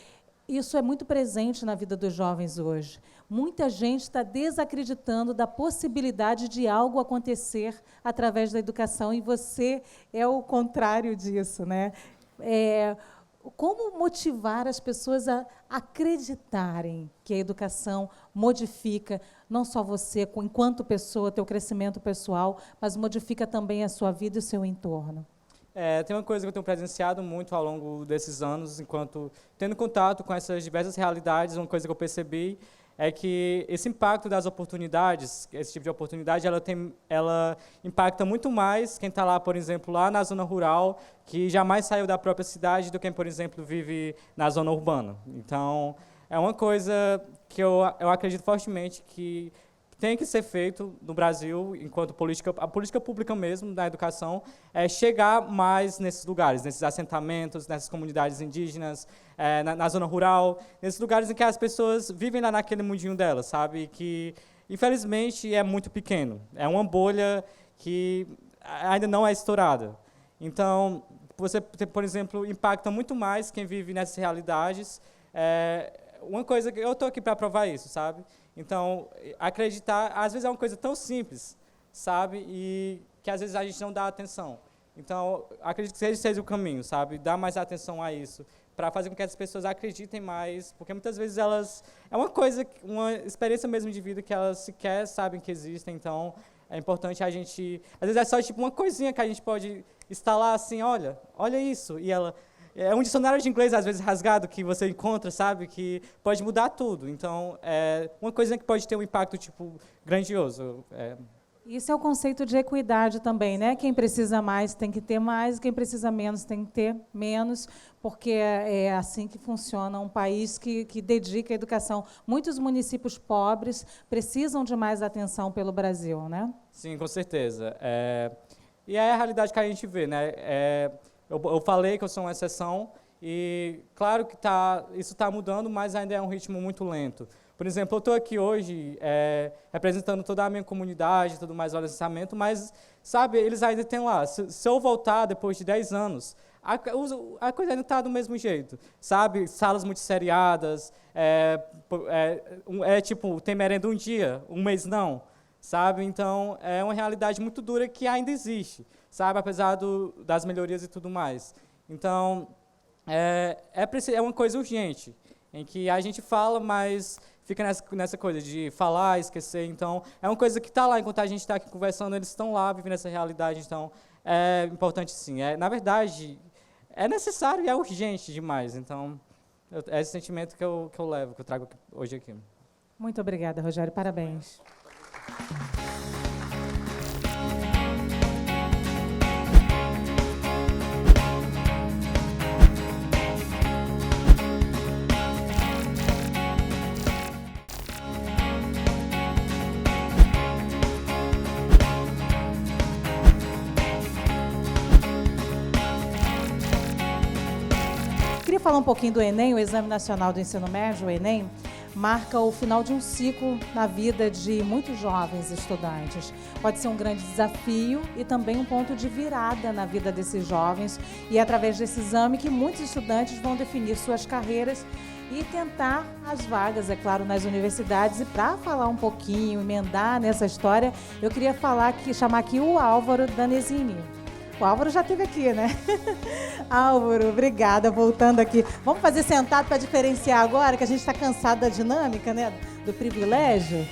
isso é muito presente na vida dos jovens hoje. Muita gente está desacreditando da possibilidade de algo acontecer através da educação, e você é o contrário disso, né? Como motivar as pessoas a acreditarem que a educação modifica não só você, enquanto pessoa, teu crescimento pessoal, mas modifica também a sua vida e o seu entorno? Tem uma coisa que eu tenho presenciado muito ao longo desses anos, enquanto tendo contato com essas diversas realidades, uma coisa que eu percebi é que esse impacto das oportunidades, esse tipo de oportunidade, ela impacta muito mais quem está lá, por exemplo, lá na zona rural, que jamais saiu da própria cidade, do que quem, por exemplo, vive na zona urbana. Então, é uma coisa que eu acredito fortemente que tem que ser feito no Brasil, enquanto a política pública mesmo, da educação, é chegar mais nesses lugares, nesses assentamentos, nessas comunidades indígenas, na zona rural, nesses lugares em que as pessoas vivem lá naquele mundinho delas, sabe? Que, infelizmente, é muito pequeno. É uma bolha que ainda não é estourada. Então, você, por exemplo, impacta muito mais quem vive nessas realidades. Uma coisa que eu estou aqui para provar isso, sabe? Então, acreditar, às vezes é uma coisa tão simples, sabe? E que às vezes a gente não dá atenção. Então, acredito que esse seja o caminho, sabe? Dar mais atenção a isso, para fazer com que as pessoas acreditem mais, porque muitas vezes elas... É uma coisa, uma experiência mesmo de vida que elas sequer sabem que existem, então é importante a gente... Às vezes é só tipo uma coisinha que a gente pode instalar assim, olha isso, e ela... É um dicionário de inglês, às vezes, rasgado, que você encontra, sabe? Que pode mudar tudo. Então, é uma coisa que pode ter um impacto, tipo, grandioso. Isso é o conceito de equidade também, né? Quem precisa mais tem que ter mais, quem precisa menos tem que ter menos, porque é assim que funciona um país que dedica a educação. Muitos municípios pobres precisam de mais atenção pelo Brasil, né? Sim, com certeza. E é a realidade que a gente vê, né? Eu falei que eu sou uma exceção e, claro que isso está mudando, mas ainda é um ritmo muito lento. Por exemplo, eu estou aqui hoje representando toda a minha comunidade, tudo mais, o licenciamento, mas, sabe, eles ainda têm lá. Se eu voltar depois de 10 anos, a coisa ainda está do mesmo jeito, sabe? Salas multisseriadas, tipo, tem merenda um dia, um mês não, sabe? Então, é uma realidade muito dura que ainda existe, sabe? Apesar das melhorias e tudo mais. Então, é uma coisa urgente, em que a gente fala, mas fica nessa coisa de falar, esquecer. Então, é uma coisa que está lá, enquanto a gente está aqui conversando, eles estão lá, vivendo essa realidade. Então, é importante sim. Na verdade, é necessário e é urgente demais. Então, é esse sentimento que eu levo, que eu trago hoje aqui. Muito obrigada, Rogério. Parabéns. Queria falar um pouquinho do Enem, o Exame Nacional do Ensino Médio, o Enem, marca o final de um ciclo na vida de muitos jovens estudantes. Pode ser um grande desafio e também um ponto de virada na vida desses jovens. E é através desse exame que muitos estudantes vão definir suas carreiras e tentar as vagas, é claro, nas universidades. E para falar um pouquinho, emendar nessa história, eu queria chamar aqui o Álvaro Danesini. O Álvaro já esteve aqui, né? Álvaro, obrigada, voltando aqui. Vamos fazer sentado para diferenciar agora, que a gente está cansado da dinâmica, né? Do privilégio.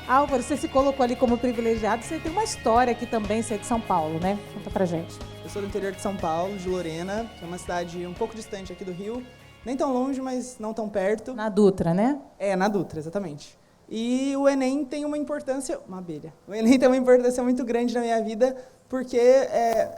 Álvaro, você se colocou ali como privilegiado, você tem uma história aqui também, você é de São Paulo, né? Conta pra gente. Eu sou do interior de São Paulo, de Lorena, que é uma cidade um pouco distante aqui do Rio. Nem tão longe, mas não tão perto. Na Dutra, né? Na Dutra, exatamente. E o Enem tem uma importância... Uma abelha. O Enem tem uma importância muito grande na minha vida, porque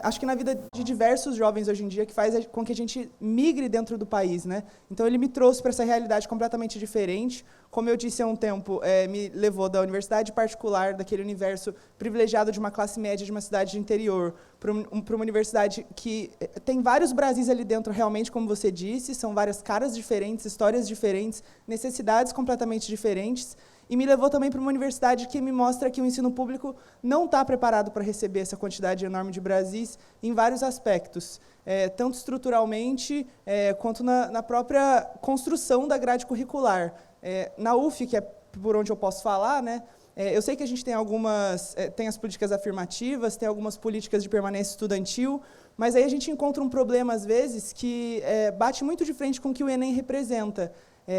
acho que na vida de diversos jovens hoje em dia, que faz com que a gente migre dentro do país, né? Então, ele me trouxe para essa realidade completamente diferente. Como eu disse há um tempo, me levou da universidade particular, daquele universo privilegiado de uma classe média de uma cidade de interior, para uma universidade que tem vários Brasis ali dentro, realmente, como você disse, são várias caras diferentes, histórias diferentes, necessidades completamente diferentes. E me levou também para uma universidade que me mostra que o ensino público não está preparado para receber essa quantidade enorme de Brasis em vários aspectos, tanto estruturalmente quanto na própria construção da grade curricular. Na UF, que é por onde eu posso falar, né, eu sei que a gente tem tem as políticas afirmativas, tem algumas políticas de permanência estudantil, mas aí a gente encontra um problema, às vezes, que bate muito de frente com o que o Enem representa.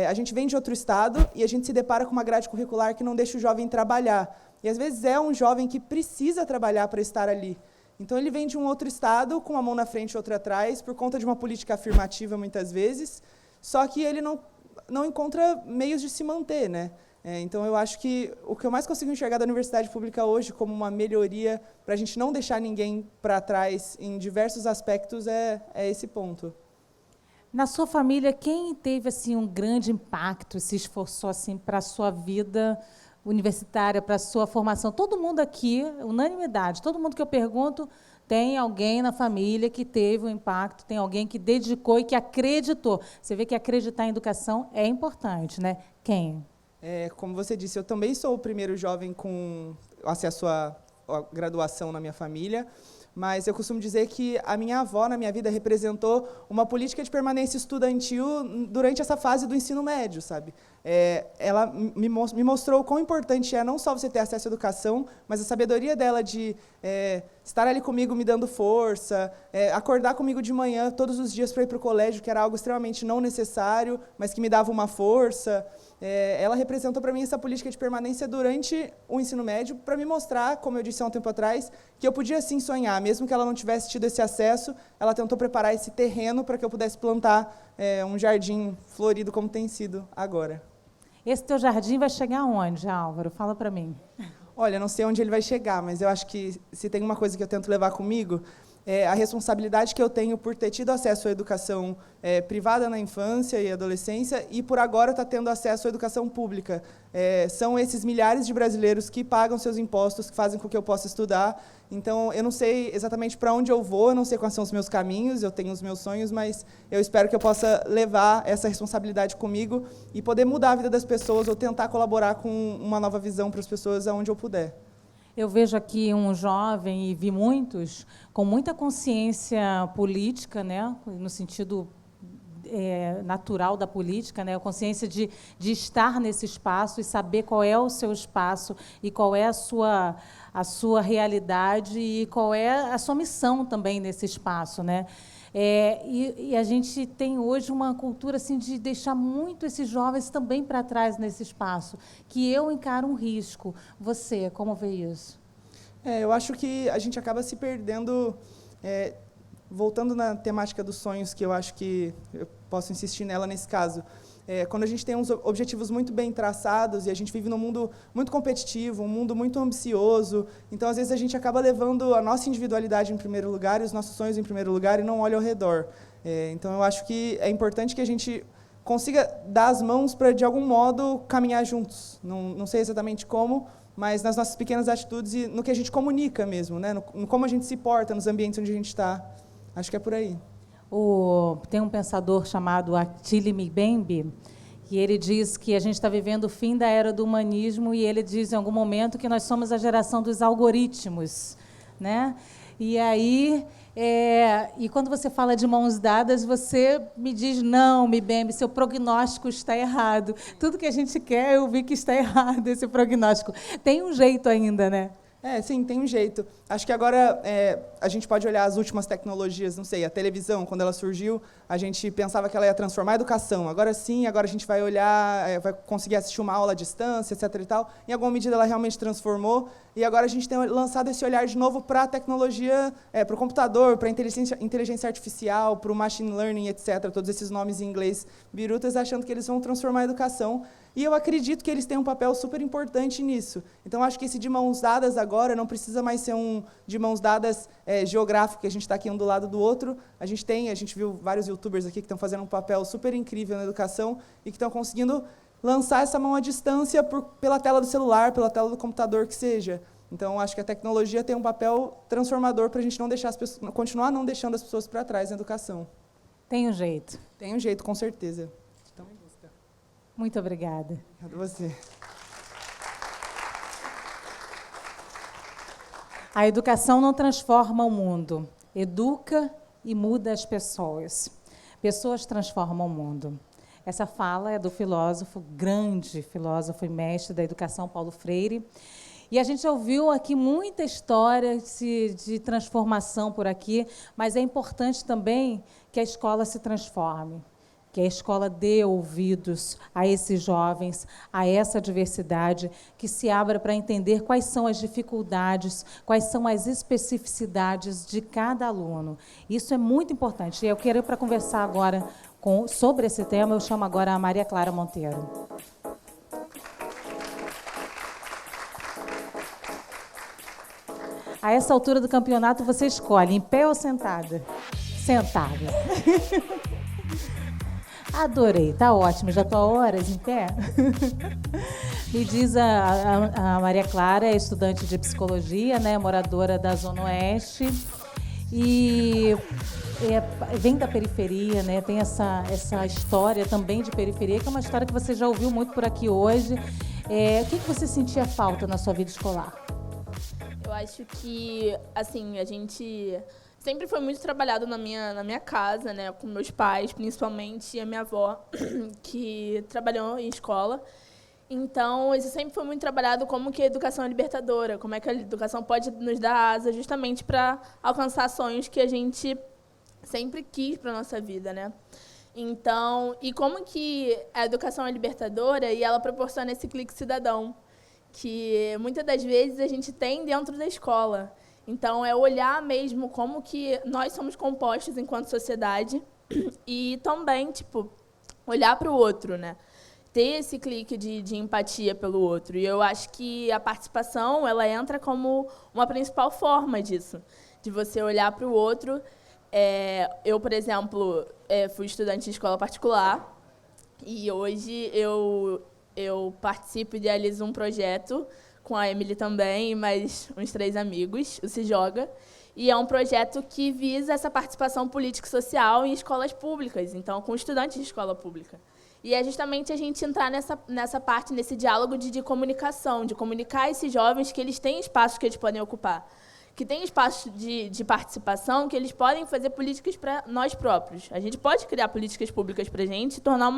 A gente vem de outro estado e a gente se depara com uma grade curricular que não deixa o jovem trabalhar. E, às vezes, é um jovem que precisa trabalhar para estar ali. Então, ele vem de um outro estado, com uma mão na frente e outra atrás, por conta de uma política afirmativa, muitas vezes, só que ele não encontra meios de se manter, né? Então, eu acho que o que eu mais consigo enxergar da universidade pública hoje como uma melhoria para a gente não deixar ninguém para trás em diversos aspectos é esse ponto. Na sua família, quem teve assim um grande impacto, se esforçou assim para a sua vida universitária, para a sua formação? Todo mundo aqui, unanimidade, todo mundo que eu pergunto, tem alguém na família que teve um impacto, tem alguém que dedicou e que acreditou. Você vê que acreditar em educação é importante, né? Quem? Como você disse, eu também sou o primeiro jovem com acesso à graduação na minha família, mas eu costumo dizer que a minha avó, na minha vida, representou uma política de permanência estudantil durante essa fase do ensino médio, sabe? Ela me mostrou o quão importante é não só você ter acesso à educação, mas a sabedoria dela de estar ali comigo me dando força, acordar comigo de manhã todos os dias para ir para o colégio, que era algo extremamente não necessário, mas que me dava uma força. Ela representou para mim essa política de permanência durante o ensino médio, para me mostrar, como eu disse há um tempo atrás, que eu podia sim sonhar, mesmo que ela não tivesse tido esse acesso, ela tentou preparar esse terreno para que eu pudesse plantar um jardim florido como tem sido agora. Esse teu jardim vai chegar aonde, Álvaro? Fala para mim. Olha, não sei onde ele vai chegar, mas eu acho que se tem uma coisa que eu tento levar comigo, é a responsabilidade que eu tenho por ter tido acesso à educação privada na infância e adolescência e, por agora, estar tendo acesso à educação pública. São esses milhares de brasileiros que pagam seus impostos, que fazem com que eu possa estudar. Então, eu não sei exatamente para onde eu vou, eu não sei quais são os meus caminhos, eu tenho os meus sonhos, mas eu espero que eu possa levar essa responsabilidade comigo e poder mudar a vida das pessoas ou tentar colaborar com uma nova visão para as pessoas aonde eu puder. Eu vejo aqui um jovem, e vi muitos, com muita consciência política, né, no sentido natural da política, né, a consciência de estar nesse espaço e saber qual é o seu espaço e qual é a sua realidade e qual é a sua missão também nesse espaço, né? E a gente tem hoje uma cultura assim, de deixar muito esses jovens também para trás nesse espaço, que eu encaro um risco. Você, como vê isso? Eu acho que a gente acaba se perdendo, voltando na temática dos sonhos, que eu acho que eu posso insistir nela nesse caso. Quando a gente tem uns objetivos muito bem traçados e a gente vive num mundo muito competitivo, um mundo muito ambicioso, então, às vezes, a gente acaba levando a nossa individualidade em primeiro lugar e os nossos sonhos em primeiro lugar e não olha ao redor. Então, eu acho que é importante que a gente consiga dar as mãos para, de algum modo, caminhar juntos. Não sei exatamente como, mas nas nossas pequenas atitudes e no que a gente comunica mesmo, né? No como a gente se porta nos ambientes onde a gente está. Acho que é por aí. Tem um pensador chamado Attili Mbembe, e ele diz que a gente está vivendo o fim da era do humanismo, e ele diz em algum momento que nós somos a geração dos algoritmos, né? E aí, e quando você fala de mãos dadas, você me diz, não, Mbembe, seu prognóstico está errado. Tudo que a gente quer, eu vi que está errado esse prognóstico. Tem um jeito ainda, né? Sim, tem um jeito. Acho que agora a gente pode olhar as últimas tecnologias, não sei, a televisão, quando ela surgiu, a gente pensava que ela ia transformar a educação. Agora sim, agora a gente vai olhar, vai conseguir assistir uma aula à distância, etc. e tal. Em alguma medida ela realmente transformou. E agora a gente tem lançado esse olhar de novo para a tecnologia, para o computador, para a inteligência artificial, para o machine learning, etc. Todos esses nomes em inglês birutas, achando que eles vão transformar a educação. E eu acredito que eles têm um papel super importante nisso. Então, acho que esse de mãos dadas agora não precisa mais ser um de mãos dadas geográfico, que a gente está aqui um do lado do outro. A gente viu vários youtubers aqui que estão fazendo um papel super incrível na educação e que estão conseguindo lançar essa mão à distância pela tela do celular, pela tela do computador, que seja. Então, acho que a tecnologia tem um papel transformador para a gente não deixar continuar não deixando as pessoas para trás na educação. Tem um jeito. Tem um jeito, com certeza. Então, muito obrigada. Obrigado a você. A educação não transforma o mundo, educa e muda as pessoas. Pessoas transformam o mundo. Essa fala é do grande filósofo e mestre da educação, Paulo Freire. E a gente ouviu aqui muita história de transformação por aqui, mas é importante também que a escola se transforme, que a escola dê ouvidos a esses jovens, a essa diversidade, que se abra para entender quais são as dificuldades, quais são as especificidades de cada aluno. Isso é muito importante. E eu quero para conversar agora sobre esse tema, eu chamo agora a Maria Clara Monteiro. A essa altura do campeonato, você escolhe em pé ou sentada? Sentada. Adorei, tá ótimo. Já estou há horas em pé. Me diz, a Maria Clara é estudante de psicologia, né, moradora da Zona Oeste, e vem da periferia, né, tem essa história também de periferia, que é uma história que você já ouviu muito por aqui hoje. O que você sentia falta na sua vida escolar? Eu acho que, assim, a gente sempre foi muito trabalhado na minha casa, né, com meus pais, principalmente, e a minha avó, que trabalhou em escola. Então, isso sempre foi muito trabalhado como que a educação é libertadora, como é que a educação pode nos dar asa justamente para alcançar sonhos que a gente sempre quis para a nossa vida, né? Então, e como que a educação é libertadora e ela proporciona esse clique cidadão, que muitas das vezes a gente tem dentro da escola. Então, é olhar mesmo como que nós somos compostos enquanto sociedade e também, tipo, olhar para o outro, né? Ter esse clique de empatia pelo outro. E eu acho que a participação, ela entra como uma principal forma disso, de você olhar para o outro. Eu, por exemplo, fui estudante de escola particular e hoje eu participo e idealizo um projeto com a Emily também e mais uns 3 amigos, o Se Joga, e é um projeto que visa essa participação político-social em escolas públicas, então com estudantes de escola pública. E é justamente a gente entrar nessa parte, nesse diálogo de comunicação, de comunicar a esses jovens que eles têm espaços que eles podem ocupar, que têm espaços de participação, que eles podem fazer políticas para nós próprios. A gente pode criar políticas públicas para a gente e tornar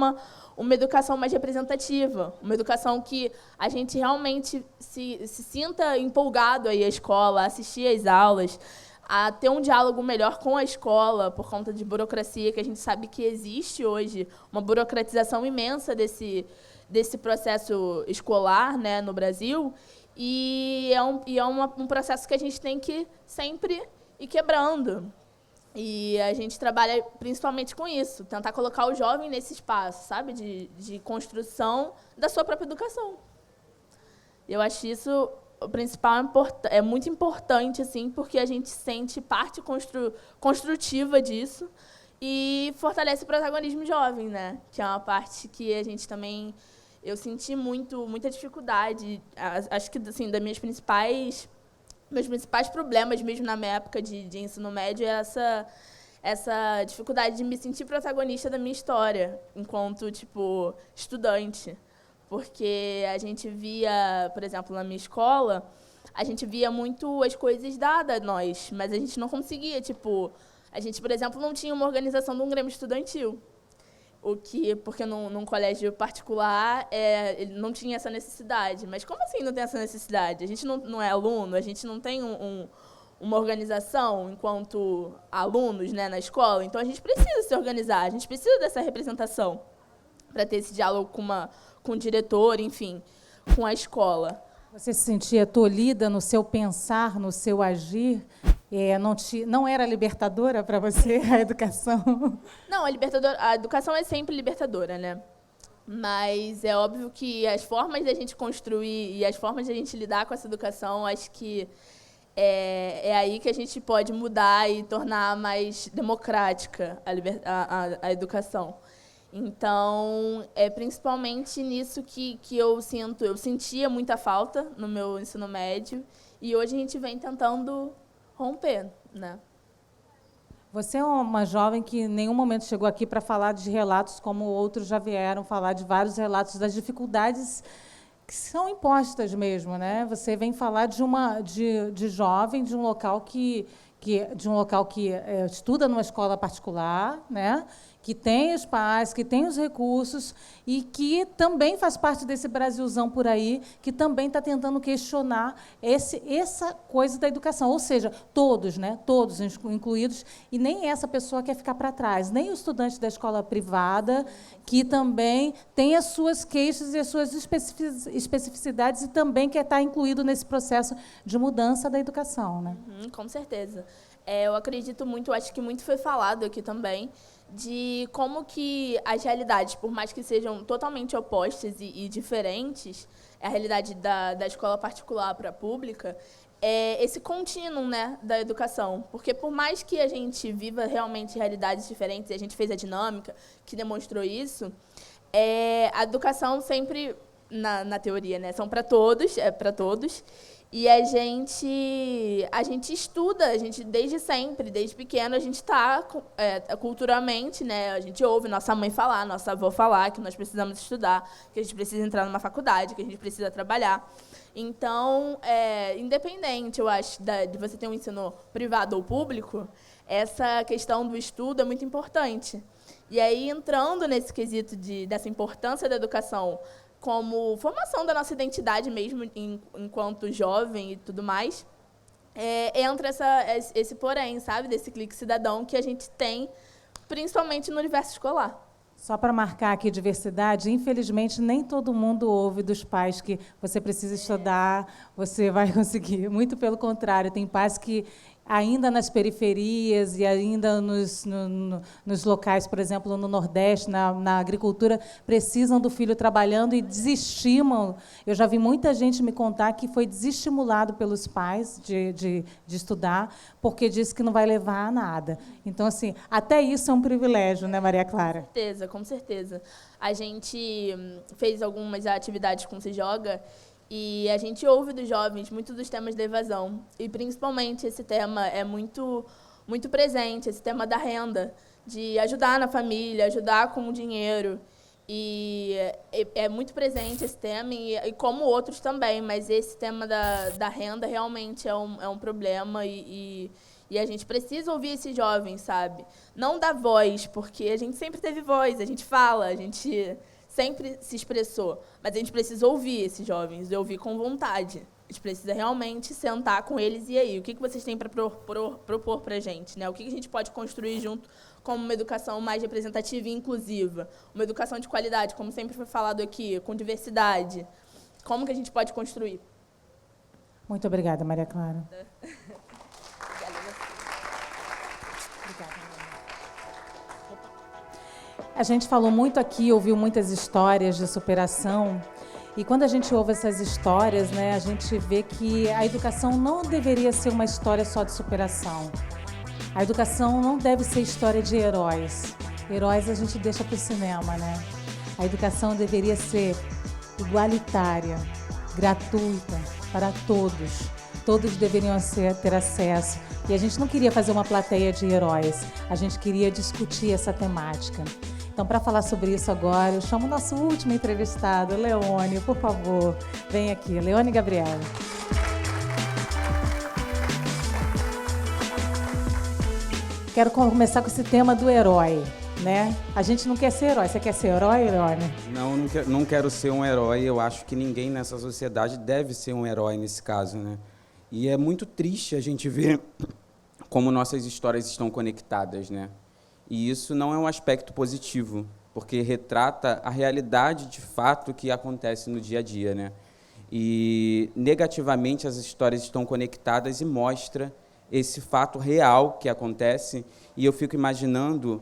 uma educação mais representativa, uma educação que a gente realmente se sinta empolgado a ir à escola, a assistir às aulas, a ter um diálogo melhor com a escola, por conta de burocracia, que a gente sabe que existe hoje, uma burocratização imensa desse processo escolar, né, no Brasil, e é um processo que a gente tem que sempre ir quebrando. E a gente trabalha principalmente com isso, tentar colocar o jovem nesse espaço, sabe, de construção da sua própria educação. Eu acho isso... O principal é muito importante, assim, porque a gente sente parte construtiva disso e fortalece o protagonismo jovem, né? Que é uma parte que a gente também... Eu senti muita dificuldade. Acho que, assim, meus principais problemas, mesmo na minha época de ensino médio, é essa dificuldade de me sentir protagonista da minha história, enquanto, tipo, estudante. Porque a gente via, por exemplo, na minha escola, a gente via muito as coisas dadas a nós, mas a gente não conseguia, tipo... A gente, por exemplo, não tinha uma organização de um grêmio estudantil, porque num colégio particular ele não tinha essa necessidade. Mas como assim não tem essa necessidade? A gente não é aluno, a gente não tem uma organização enquanto alunos, né, na escola, então a gente precisa se organizar, a gente precisa dessa representação para ter esse diálogo com o diretor, enfim, com a escola. Você se sentia tolhida no seu pensar, no seu agir? Não era libertadora para você a educação? Não, a educação é sempre libertadora, né? Mas é óbvio que as formas da gente construir e as formas da gente lidar com essa educação, acho que é aí que a gente pode mudar e tornar mais democrática a educação. Então, é principalmente nisso que eu sinto. Eu sentia muita falta no meu ensino médio e hoje a gente vem tentando romper, né? Você é uma jovem que em nenhum momento chegou aqui para falar de relatos como outros já vieram falar, de vários relatos das dificuldades que são impostas mesmo, né? Você vem falar de jovem de um local que estuda numa escola particular, né? Que tem os pais, que tem os recursos e que também faz parte desse Brasilzão por aí, que também está tentando questionar essa coisa da educação. Ou seja, todos, né? Todos incluídos, e nem essa pessoa quer ficar para trás, nem o estudante da escola privada, que também tem as suas queixas e as suas especificidades e também quer estar incluído nesse processo de mudança da educação, né? Com certeza. Eu acredito muito, acho que muito foi falado aqui também, de como que as realidades, por mais que sejam totalmente opostas e diferentes, a realidade da escola particular para a pública, é esse contínuo, né, da educação. Porque por mais que a gente viva realmente realidades diferentes, e a gente fez a dinâmica que demonstrou isso, a educação sempre, na teoria, né, são para todos, para todos. E a gente estuda, a gente desde sempre, desde pequeno, a gente está culturalmente, né, a gente ouve nossa mãe falar, nossa avó falar que nós precisamos estudar, que a gente precisa entrar numa faculdade, que a gente precisa trabalhar. Então, independente, eu acho, de você ter um ensino privado ou público, essa questão do estudo é muito importante. E aí, entrando nesse quesito dessa importância da educação como formação da nossa identidade mesmo, enquanto jovem e tudo mais, entra esse porém, sabe, desse clique cidadão que a gente tem, principalmente no universo escolar. Só para marcar aqui diversidade, infelizmente, nem todo mundo ouve dos pais que você precisa estudar, você vai conseguir. Muito pelo contrário, tem pais que ainda nas periferias e ainda nos locais, por exemplo, no Nordeste, na agricultura, precisam do filho trabalhando e desestimam. Eu já vi muita gente me contar que foi desestimulado pelos pais de estudar, porque disse que não vai levar a nada. Então, assim, até isso é um privilégio, né, Maria Clara? Com certeza, com certeza. A gente fez algumas atividades com Se Joga, e a gente ouve dos jovens muito dos temas da evasão. E, principalmente, esse tema é muito, muito presente, esse tema da renda, de ajudar na família, ajudar com o dinheiro. E é muito presente esse tema, e como outros também, mas esse tema da renda realmente é um problema e a gente precisa ouvir esses jovens, sabe? Não dar voz, porque a gente sempre teve voz, a gente fala, a gente sempre se expressou, mas a gente precisa ouvir esses jovens, e ouvir com vontade. A gente precisa realmente sentar com eles, e aí, o que vocês têm para propor para a gente? Né? O que a gente pode construir junto como uma educação mais representativa e inclusiva? Uma educação de qualidade, como sempre foi falado aqui, com diversidade. Como que a gente pode construir? Muito obrigada, Maria Clara. A gente falou muito aqui, ouviu muitas histórias de superação, e quando a gente ouve essas histórias, né, a gente vê que a educação não deveria ser uma história só de superação. A educação não deve ser história de heróis. Heróis a gente deixa para o cinema, né? A educação deveria ser igualitária, gratuita, para todos. Todos deveriam ter acesso. E a gente não queria fazer uma plateia de heróis, a gente queria discutir essa temática. Então, para falar sobre isso agora, eu chamo o nosso último entrevistado, Leone, por favor, vem aqui. Leone Gabriela. Quero começar com esse tema do herói, né? A gente não quer ser herói. Você quer ser herói, Leone? Não quero ser um herói. Eu acho que ninguém nessa sociedade deve ser um herói nesse caso, né? E é muito triste a gente ver como nossas histórias estão conectadas, né? E isso não é um aspecto positivo, porque retrata a realidade de fato que acontece no dia a dia, né? E negativamente as histórias estão conectadas e mostra esse fato real que acontece. E eu fico imaginando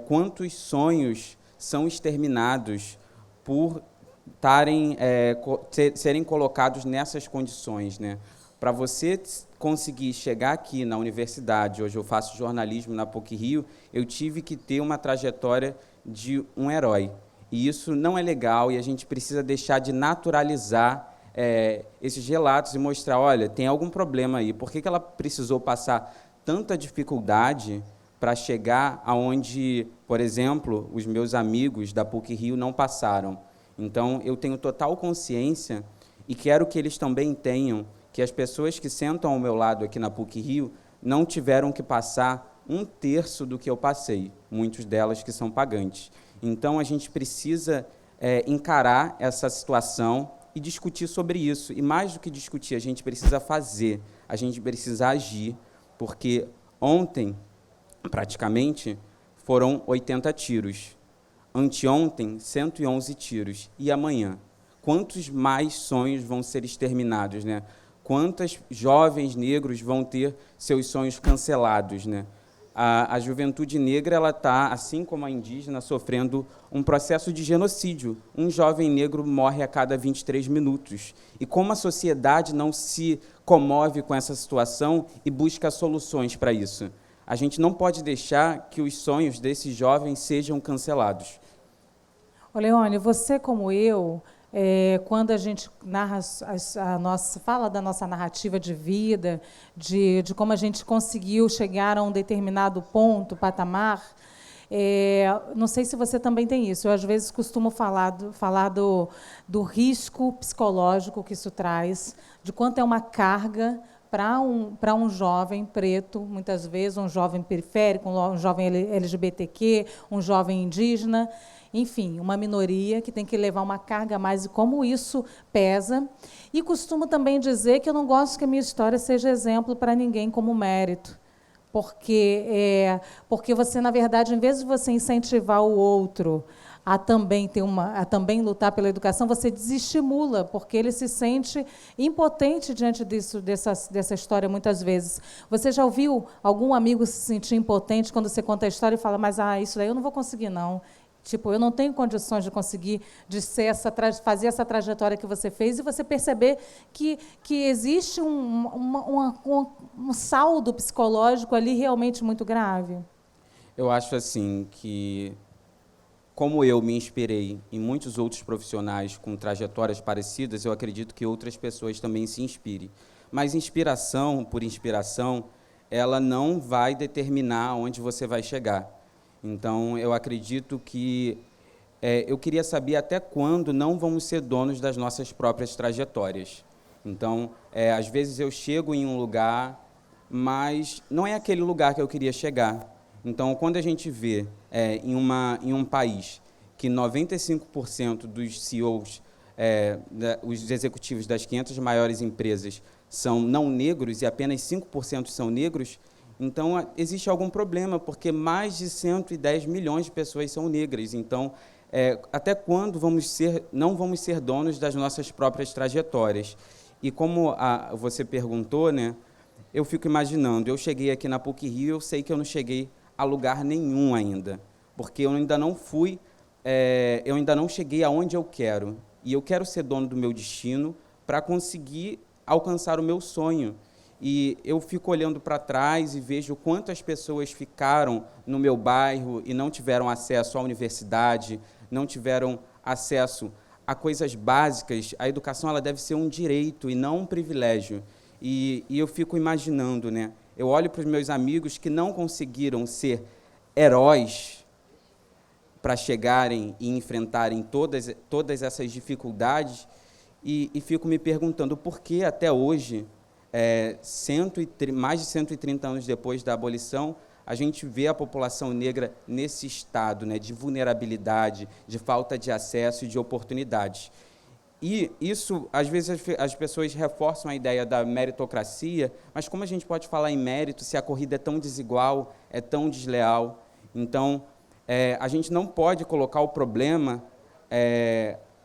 quantos sonhos são exterminados por serem colocados nessas condições, né? Para você conseguir chegar aqui na universidade, hoje eu faço jornalismo na PUC-Rio, eu tive que ter uma trajetória de um herói. E isso não é legal, e a gente precisa deixar de naturalizar esses relatos e mostrar, olha, tem algum problema aí. Por que ela precisou passar tanta dificuldade para chegar aonde, por exemplo, os meus amigos da PUC-Rio não passaram? Então, eu tenho total consciência e quero que eles também tenham que as pessoas que sentam ao meu lado aqui na PUC-Rio não tiveram que passar 1/3 do que eu passei, muitas delas que são pagantes. Então, a gente precisa encarar essa situação e discutir sobre isso. E mais do que discutir, a gente precisa fazer, a gente precisa agir, porque ontem, praticamente, foram 80 tiros. Anteontem, 111 tiros. E amanhã? Quantos mais sonhos vão ser exterminados, né? Quantos jovens negros vão ter seus sonhos cancelados, né? A juventude negra ela está, assim como a indígena, sofrendo um processo de genocídio. Um jovem negro morre a cada 23 minutos. E como a sociedade não se comove com essa situação e busca soluções para isso? A gente não pode deixar que os sonhos desses jovens sejam cancelados. Ô, Leone, você como eu, quando a gente narra fala da nossa narrativa de vida, de como a gente conseguiu chegar a um determinado ponto, patamar, não sei se você também tem isso. Eu, às vezes, costumo falar do risco psicológico que isso traz, de quanto é uma carga para um jovem preto, muitas vezes, um jovem periférico, um jovem LGBTQ, um jovem indígena, enfim, uma minoria que tem que levar uma carga a mais, e como isso pesa. E costumo também dizer que eu não gosto que a minha história seja exemplo para ninguém como mérito, porque você, na verdade, em vez de você incentivar o outro a também lutar pela educação, você desestimula, porque ele se sente impotente diante dessa história, muitas vezes. Você já ouviu algum amigo se sentir impotente quando você conta a história e fala, mas isso daí eu não vou conseguir, não. Tipo, eu não tenho condições de conseguir fazer essa trajetória que você fez, e você perceber que existe um saldo psicológico ali realmente muito grave? Eu acho assim que, como eu me inspirei em muitos outros profissionais com trajetórias parecidas, eu acredito que outras pessoas também se inspirem. Mas inspiração por inspiração, ela não vai determinar onde você vai chegar. Então, eu acredito que eu queria saber até quando não vamos ser donos das nossas próprias trajetórias. Então, às vezes eu chego em um lugar, mas não é aquele lugar que eu queria chegar. Então, quando a gente vê em um país que 95% dos CEOs, os executivos das 500 maiores empresas, são não negros e apenas 5% são negros, então existe algum problema, porque mais de 110 milhões de pessoas são negras. Então, até quando não vamos ser donos das nossas próprias trajetórias? E como você perguntou, né, eu fico imaginando, eu cheguei aqui na PUC-Rio, eu sei que eu não cheguei a lugar nenhum ainda, porque eu ainda não cheguei aonde eu quero. E eu quero ser dono do meu destino para conseguir alcançar o meu sonho. E eu fico olhando para trás e vejo quantas pessoas ficaram no meu bairro e não tiveram acesso à universidade, não tiveram acesso a coisas básicas. A educação ela deve ser um direito e não um privilégio. E eu fico imaginando, né? Eu olho para os meus amigos que não conseguiram ser heróis para chegarem e enfrentarem todas essas dificuldades, e fico me perguntando por que até hoje, mais de 130 anos depois da abolição, a gente vê a população negra nesse estado, né, de vulnerabilidade, de falta de acesso e de oportunidades. E isso, às vezes, as pessoas reforçam a ideia da meritocracia, mas como a gente pode falar em mérito se a corrida é tão desigual, é tão desleal? Então, a gente não pode colocar o problema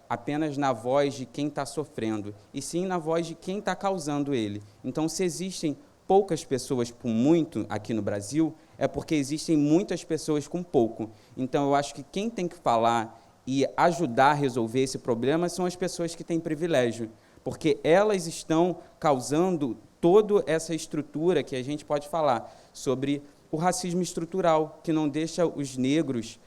apenas na voz de quem está sofrendo, e sim na voz de quem está causando ele. Então, se existem poucas pessoas com muito aqui no Brasil, é porque existem muitas pessoas com pouco. Então, eu acho que quem tem que falar e ajudar a resolver esse problema são as pessoas que têm privilégio, porque elas estão causando toda essa estrutura que a gente pode falar sobre o racismo estrutural, que não deixa os negros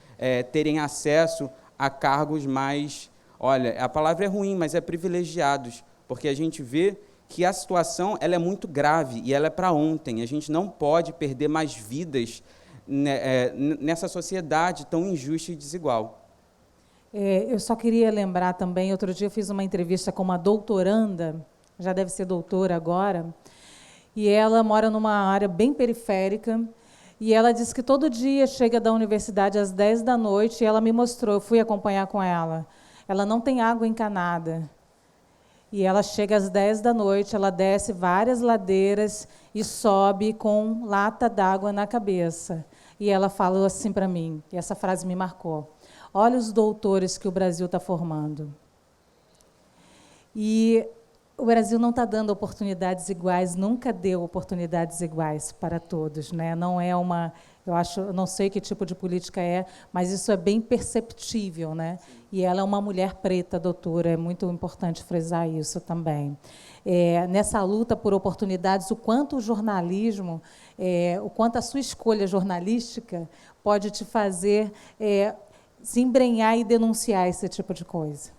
terem acesso a cargos mais... Olha, a palavra é ruim, mas é privilegiados, porque a gente vê que a situação ela é muito grave e ela é para ontem. A gente não pode perder mais vidas nessa sociedade tão injusta e desigual. Eu só queria lembrar também, outro dia eu fiz uma entrevista com uma doutoranda, já deve ser doutora agora, e ela mora numa área bem periférica, e ela disse que todo dia chega da universidade às 10 da noite, e ela me mostrou, eu fui acompanhar com ela. Ela não tem água encanada. E ela chega às 10 da noite, ela desce várias ladeiras e sobe com lata d'água na cabeça. E ela falou assim para mim, e essa frase me marcou: olha os doutores que o Brasil está formando. E o Brasil não está dando oportunidades iguais, nunca deu oportunidades iguais para todos, né? Não é Eu não sei que tipo de política é, mas isso é bem perceptível, né? E ela é uma mulher preta, doutora, é muito importante frisar isso também. Nessa luta por oportunidades, o quanto o jornalismo, o quanto a sua escolha jornalística pode te fazer se embrenhar e denunciar esse tipo de coisa.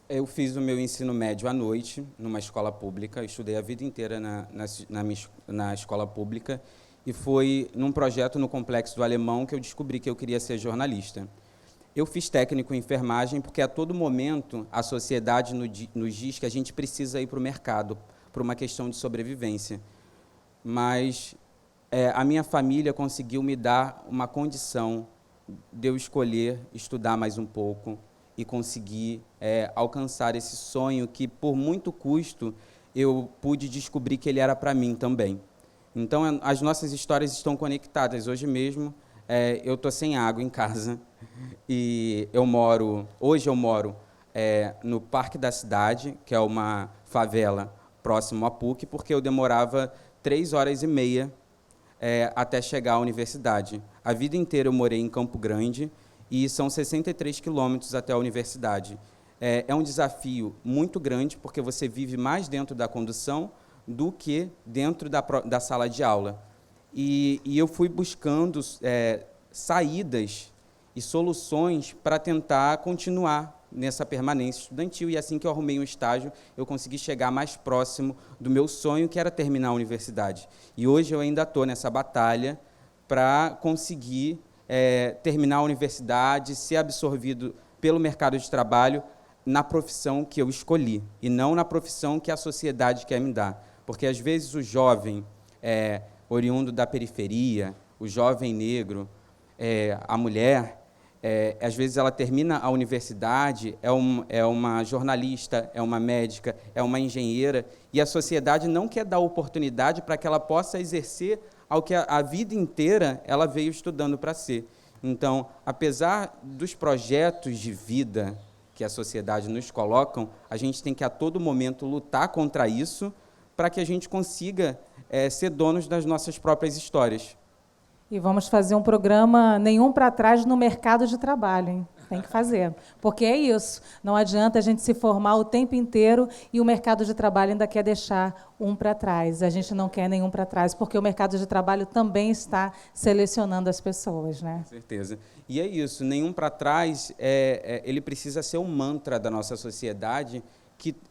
Eu fiz o meu ensino médio à noite, numa escola pública, estudei a vida inteira na escola pública, e foi num projeto no Complexo do Alemão que eu descobri que eu queria ser jornalista. Eu fiz técnico em enfermagem porque, a todo momento, a sociedade nos diz que a gente precisa ir para o mercado, por uma questão de sobrevivência. Mas a minha família conseguiu me dar uma condição de eu escolher estudar mais um pouco e conseguir alcançar esse sonho que, por muito custo, eu pude descobrir que ele era para mim também. Então, as nossas histórias estão conectadas. Hoje mesmo, eu estou sem água em casa e hoje eu moro no Parque da Cidade, que é uma favela próximo à PUC, porque eu demorava 3h30 até chegar à universidade. A vida inteira eu morei em Campo Grande e são 63 quilômetros até a universidade. É um desafio muito grande, porque você vive mais dentro da condução do que dentro da sala de aula. E eu fui buscando saídas e soluções para tentar continuar nessa permanência estudantil, e assim que eu arrumei um estágio, eu consegui chegar mais próximo do meu sonho, que era terminar a universidade. E hoje eu ainda estou nessa batalha para conseguir terminar a universidade, ser absorvido pelo mercado de trabalho na profissão que eu escolhi, e não na profissão que a sociedade quer me dar. Porque, às vezes, o jovem oriundo da periferia, o jovem negro, a mulher, às vezes ela termina a universidade, é uma jornalista, é uma médica, é uma engenheira, e a sociedade não quer dar oportunidade para que ela possa exercer ao que a vida inteira ela veio estudando para ser. Então, apesar dos projetos de vida que a sociedade nos colocam, a gente tem que, a todo momento, lutar contra isso, para que a gente consiga ser donos das nossas próprias histórias. E vamos fazer um programa nenhum para trás no mercado de trabalho, hein? Tem que fazer. Porque é isso. Não adianta a gente se formar o tempo inteiro e o mercado de trabalho ainda quer deixar um para trás. A gente não quer nenhum para trás, porque o mercado de trabalho também está selecionando as pessoas, né? Com certeza. E é isso. Nenhum para trás, ele precisa ser um mantra da nossa sociedade,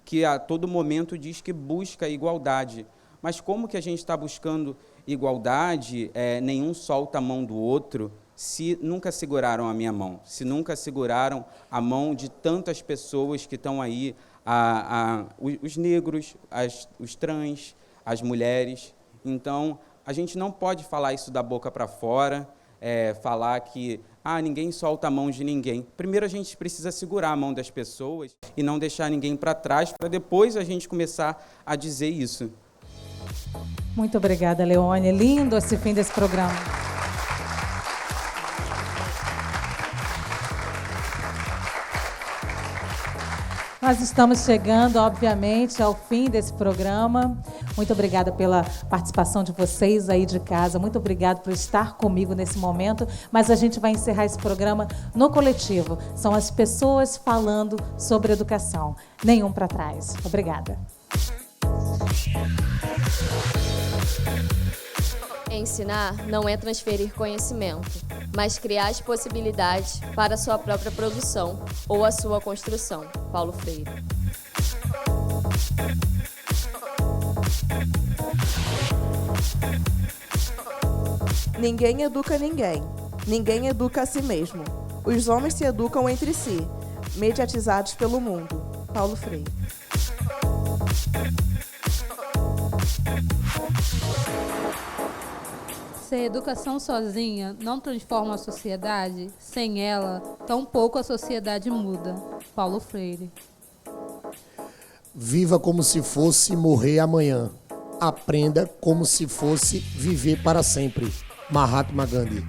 que a todo momento diz que busca igualdade. Mas como que a gente está buscando igualdade, nenhum solta a mão do outro, se nunca seguraram a minha mão, se nunca seguraram a mão de tantas pessoas que estão aí, os negros, os trans, as mulheres. Então, a gente não pode falar isso da boca para fora, falar que ninguém solta a mão de ninguém. Primeiro, a gente precisa segurar a mão das pessoas e não deixar ninguém para trás, para depois a gente começar a dizer isso. Muito obrigada, Leone. Lindo esse fim desse programa. Nós estamos chegando, obviamente, ao fim desse programa. Muito obrigada pela participação de vocês aí de casa. Muito obrigada por estar comigo nesse momento. Mas a gente vai encerrar esse programa no coletivo. São as pessoas falando sobre educação. Nenhum para trás. Obrigada. Ensinar não é transferir conhecimento, mas criar as possibilidades para a sua própria produção ou a sua construção. Paulo Freire. Ninguém educa ninguém. Ninguém educa a si mesmo. Os homens se educam entre si, mediatizados pelo mundo. Paulo Freire. Se a educação sozinha não transforma a sociedade, sem ela, tampouco a sociedade muda. Paulo Freire. Viva como se fosse morrer amanhã. Aprenda como se fosse viver para sempre. Mahatma Gandhi.